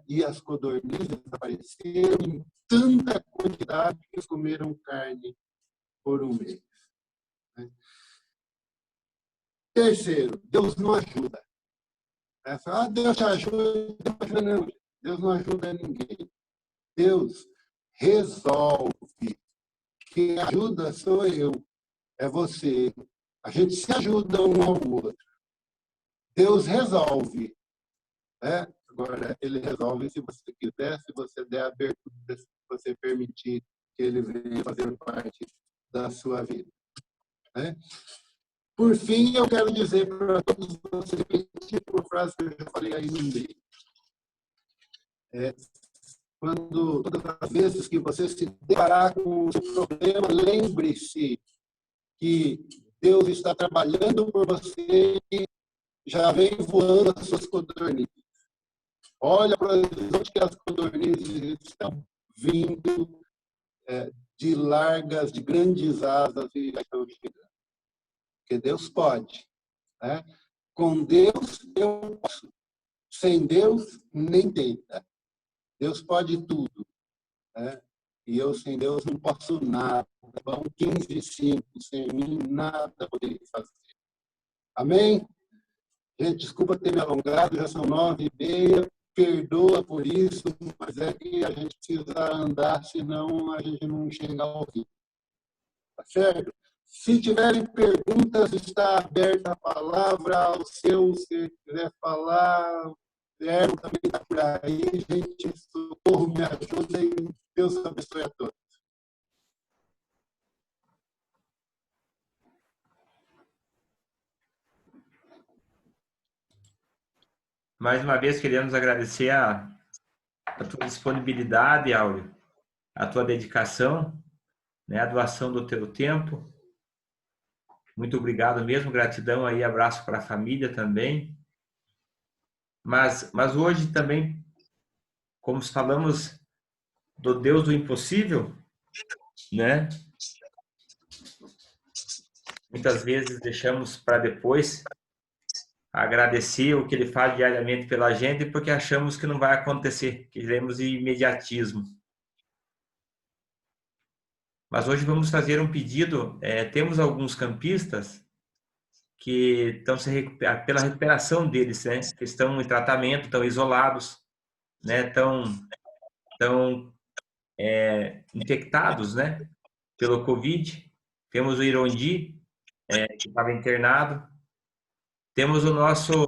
E as codornizes apareceram em tanta quantidade que eles comeram carne por 1 mês. Terceiro, Deus não ajuda. Deus te ajuda, não. Deus não ajuda ninguém. Deus resolve. Quem ajuda sou eu, é você. A gente se ajuda um ao outro. Deus resolve. Agora, ele resolve se você quiser, se você der abertura, se você permitir que ele venha fazer parte da sua vida. Por fim, eu quero dizer para todos vocês, repetir por frase que eu já falei aí no meio. Todas as vezes que você se deparar com o seu problema, lembre-se que Deus está trabalhando por você e já vem voando as suas codornizes. Olha para o horizonte que as codornizes estão vindo de largas, de grandes asas e já estão chegando. Porque Deus pode. Com Deus eu posso. Sem Deus, nem tenta. Deus pode tudo. E eu, sem Deus, não posso nada. Vão 15:5. Sem mim, nada poderia fazer. Amém? Gente, desculpa ter me alongado, já são 9h30, perdoa por isso, mas é que a gente precisa andar, senão a gente não chega ao fim. Tá certo? Se tiverem perguntas, está aberta a palavra ao seu, se quiser falar, também está por aí, gente, socorro, me ajuda e Deus abençoe a todos. Mais uma vez, queremos agradecer a tua disponibilidade, Áureo, a tua dedicação, né, a doação do teu tempo. Muito obrigado mesmo, gratidão aí, abraço para a família também. Mas hoje também, como falamos do Deus do impossível, né? Muitas vezes deixamos para depois agradecer o que ele faz diariamente pela gente porque achamos que não vai acontecer, queremos imediatismo. Mas hoje vamos fazer um pedido. Temos alguns campistas que estão pela recuperação deles, né? Que estão em tratamento, estão isolados, né? Estão infectados, né? Pelo Covid. Temos o Irondi, que estava internado. Temos o nosso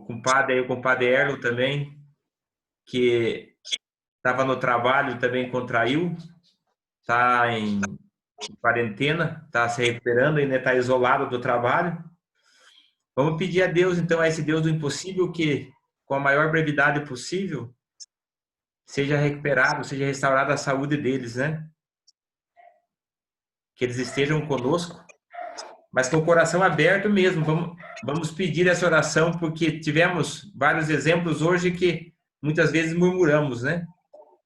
compadre, o compadre Erlo também, que estava no trabalho, também contraiu, está em quarentena, está se recuperando, ainda está isolado do trabalho. Vamos pedir a Deus, então, a esse Deus do impossível, que com a maior brevidade possível seja recuperado, seja restaurada a saúde deles, né? Que eles estejam conosco, mas com o coração aberto mesmo. Vamos pedir essa oração, porque tivemos vários exemplos hoje que muitas vezes murmuramos, né?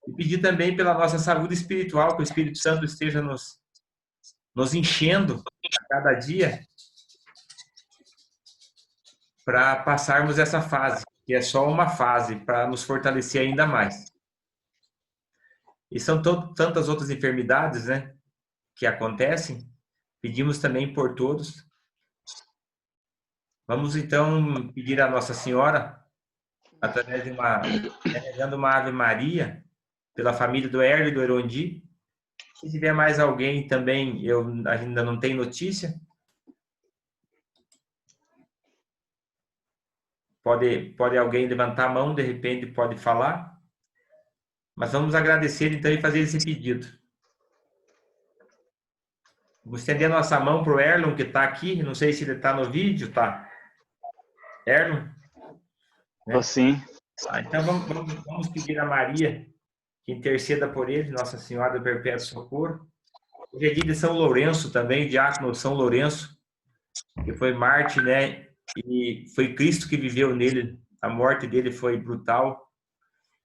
E pedir também pela nossa saúde espiritual, que o Espírito Santo esteja nos enchendo a cada dia para passarmos essa fase, que é só uma fase, para nos fortalecer ainda mais. E são tantas outras enfermidades, né, que acontecem. Pedimos também por todos. Vamos então pedir a Nossa Senhora, através de rezando uma Ave Maria, pela família do Hélio e do Erondi. Se tiver mais alguém também, eu ainda não tenho notícia. Pode alguém levantar a mão, de repente pode falar. Mas vamos agradecer então e fazer esse pedido. Vou estender a nossa mão para o Erlon, que está aqui. Não sei se ele está no vídeo, tá? Erlon? Né? Sim. Então vamos pedir a Maria que interceda por ele, Nossa Senhora do Perpétuo Socorro. Hoje é dia de São Lourenço também, diácono São Lourenço, que foi Marte, né? E foi Cristo que viveu nele. A morte dele foi brutal,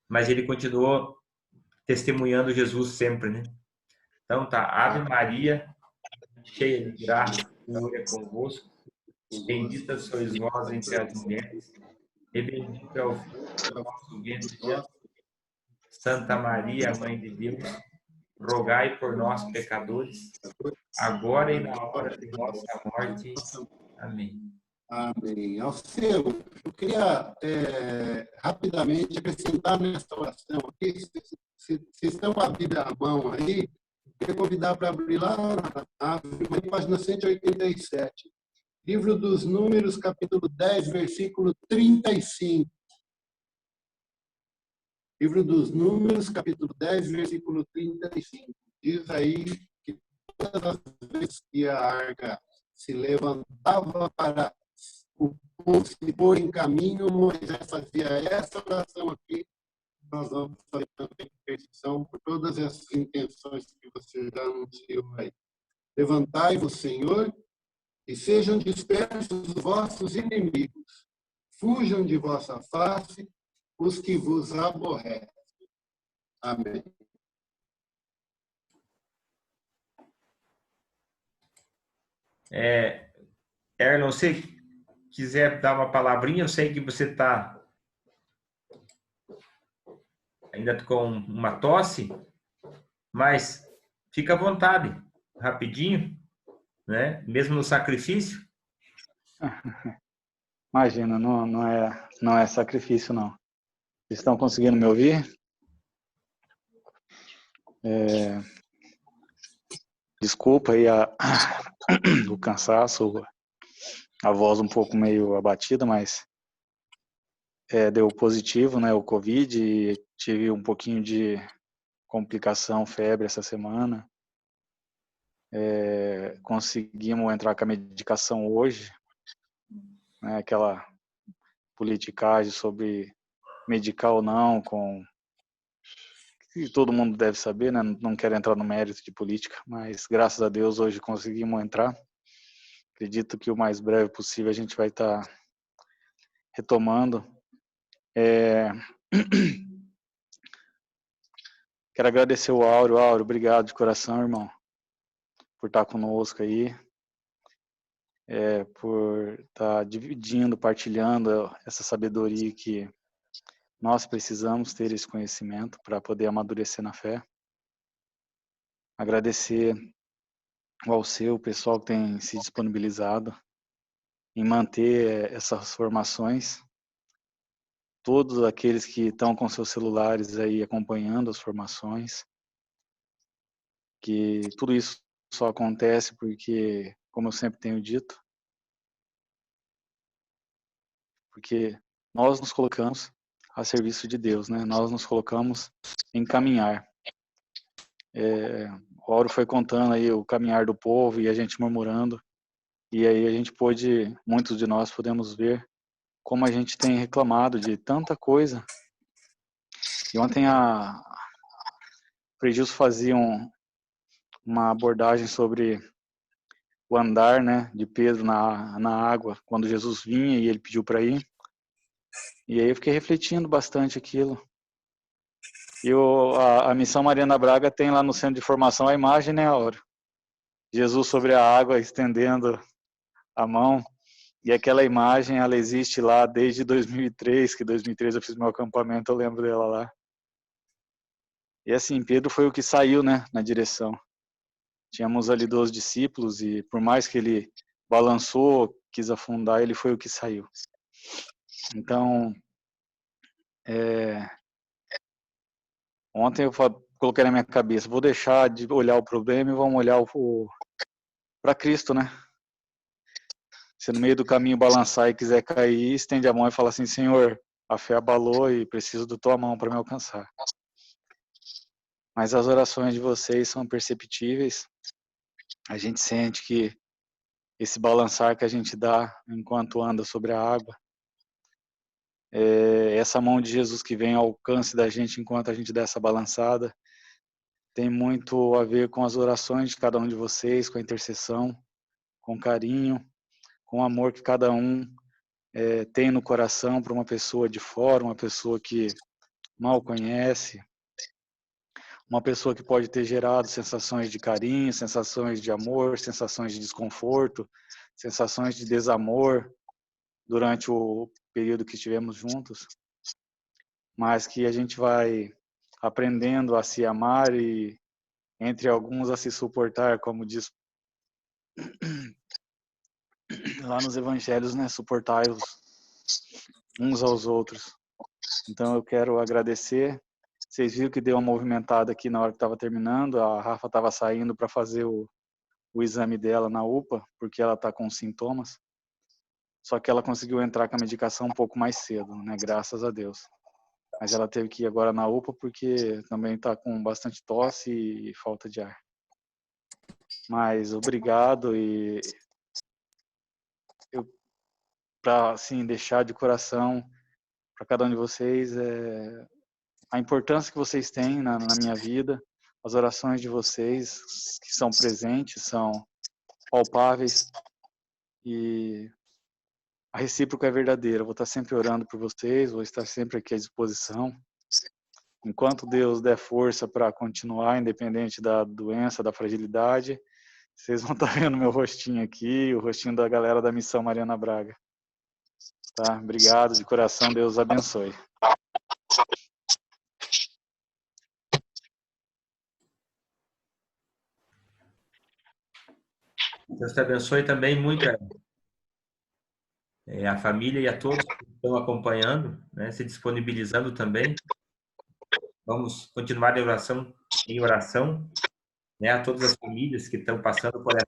mas ele continuou testemunhando Jesus sempre, né? Então tá, Ave Maria, cheia de graça, o Senhor é convosco. Bendita sois vós entre as mulheres, e bendito é o fruto do vosso ventre, Jesus. Santa Maria, Mãe de Deus, rogai por nós, pecadores, agora e na hora de nossa morte. Amém. Amém. Alceu, eu queria rapidamente acrescentar nessa oração aqui, se estão com a Bíblia à mão aí, eu queria convidar para abrir lá na página 187. Livro dos Números, capítulo 10, versículo 35. Livro dos Números, capítulo 10, versículo 35. Diz aí que todas as vezes que a arca se levantava para o povo se pôr em caminho, Moisés fazia essa oração aqui. Nós vamos fazer também intercessão por todas essas intenções que você já anunciou aí. Levantai-vos, Senhor, e sejam dispersos os vossos inimigos. Fujam de vossa face os que vos aborrecem. Amém. Erlon, se quiser dar uma palavrinha, eu sei que você está ainda com uma tosse, mas fica à vontade, rapidinho, né? Mesmo no sacrifício, Imagina, não é sacrifício, não. Vocês estão conseguindo me ouvir? Desculpa aí o cansaço, a voz um pouco meio abatida, mas deu positivo, né, o Covid, e tive um pouquinho de complicação, febre essa semana. Conseguimos entrar com a medicação hoje, né, aquela politicagem sobre medicar ou não, que todo mundo deve saber, né, não quero entrar no mérito de política, mas graças a Deus hoje conseguimos entrar. Acredito que o mais breve possível a gente vai estar retomando. Quero agradecer o Áureo. Áureo, obrigado de coração, irmão, por estar conosco aí, por estar dividindo, partilhando essa sabedoria que nós precisamos ter, esse conhecimento para poder amadurecer na fé. Agradecer ao seu pessoal que tem se disponibilizado em manter essas formações. Todos aqueles que estão com seus celulares aí acompanhando as formações, que tudo isso só acontece porque, como eu sempre tenho dito, porque nós nos colocamos a serviço de Deus, né? Nós nos colocamos em caminhar. O Auro foi contando aí o caminhar do povo e a gente murmurando, e aí a gente pôde, muitos de nós podemos ver como a gente tem reclamado de tanta coisa. E ontem a Fredilson fazia uma abordagem sobre o andar, né, de Pedro na água, quando Jesus vinha e ele pediu para ir. E aí eu fiquei refletindo bastante aquilo. E a Missão Mariana Braga tem lá no centro de formação a imagem, né, Áureo? Jesus sobre a água, estendendo a mão. E aquela imagem, ela existe lá desde 2003, que 2003 eu fiz meu acampamento, eu lembro dela lá. E assim, Pedro foi o que saiu, né, na direção. Tínhamos ali 12 discípulos e por mais que ele balançou, quis afundar, ele foi o que saiu. Então, ontem eu coloquei na minha cabeça, vou deixar de olhar o problema e vamos olhar para Cristo, né? Se no meio do caminho balançar e quiser cair, estende a mão e fala assim, Senhor, a fé abalou e preciso da tua mão para me alcançar. Mas as orações de vocês são perceptíveis. A gente sente que esse balançar que a gente dá enquanto anda sobre a água, essa mão de Jesus que vem ao alcance da gente enquanto a gente dá essa balançada, tem muito a ver com as orações de cada um de vocês, com a intercessão, com carinho, com o amor que cada um tem no coração para uma pessoa de fora, uma pessoa que mal conhece, uma pessoa que pode ter gerado sensações de carinho, sensações de amor, sensações de desconforto, sensações de desamor durante o período que estivemos juntos, mas que a gente vai aprendendo a se amar e, entre alguns, a se suportar, como diz lá nos evangelhos, né? Suportai-vos uns aos outros. Então eu quero agradecer. Vocês viram que deu uma movimentada aqui na hora que estava terminando. A Rafa estava saindo para fazer o exame dela na UPA, porque ela está com sintomas. Só que ela conseguiu entrar com a medicação um pouco mais cedo, né? Graças a Deus. Mas ela teve que ir agora na UPA porque também está com bastante tosse e falta de ar. Mas obrigado e para assim deixar de coração para cada um de vocês a importância que vocês têm na minha vida, as orações de vocês que são presentes, são palpáveis e a recíproca é verdadeira. Eu vou estar sempre orando por vocês, vou estar sempre aqui à disposição. Enquanto Deus der força para continuar, independente da doença, da fragilidade, vocês vão estar vendo meu rostinho aqui, o rostinho da galera da Missão Mariana Braga. Tá? Obrigado de coração, Deus abençoe. Deus te abençoe também muito, a família e a todos que estão acompanhando, né, se disponibilizando também. Vamos continuar em oração, né, a todas as famílias que estão passando por essa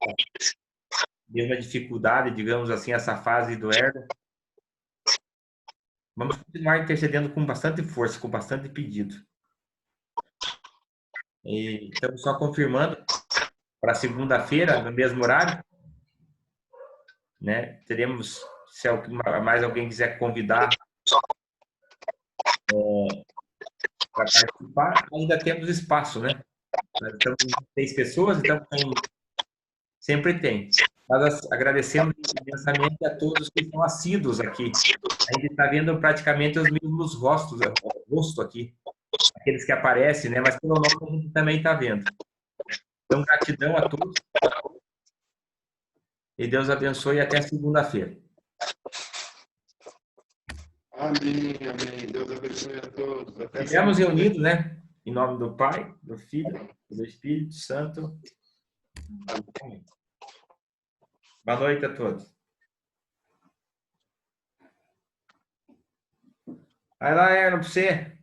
mesma dificuldade, digamos assim, essa fase do herda. Vamos continuar intercedendo com bastante força, com bastante pedido. E estamos só confirmando para segunda-feira, no mesmo horário, né? Teremos, se mais alguém quiser convidar para participar, ainda temos espaço, né? Nós estamos com 6 pessoas, então sempre tem. Nós agradecemos imensamente a todos que estão assíduos aqui. A gente está vendo praticamente os mesmos rosto aqui, aqueles que aparecem, né? Mas pelo nome a gente também está vendo. Então, gratidão a todos. E Deus abençoe até segunda-feira. Amém, amém. Deus abençoe a todos. Até Estivemos reunidos, né? Em nome do Pai, do Filho e do Espírito Santo. Amém. Boa noite a todos. Vai lá, Erno, para você.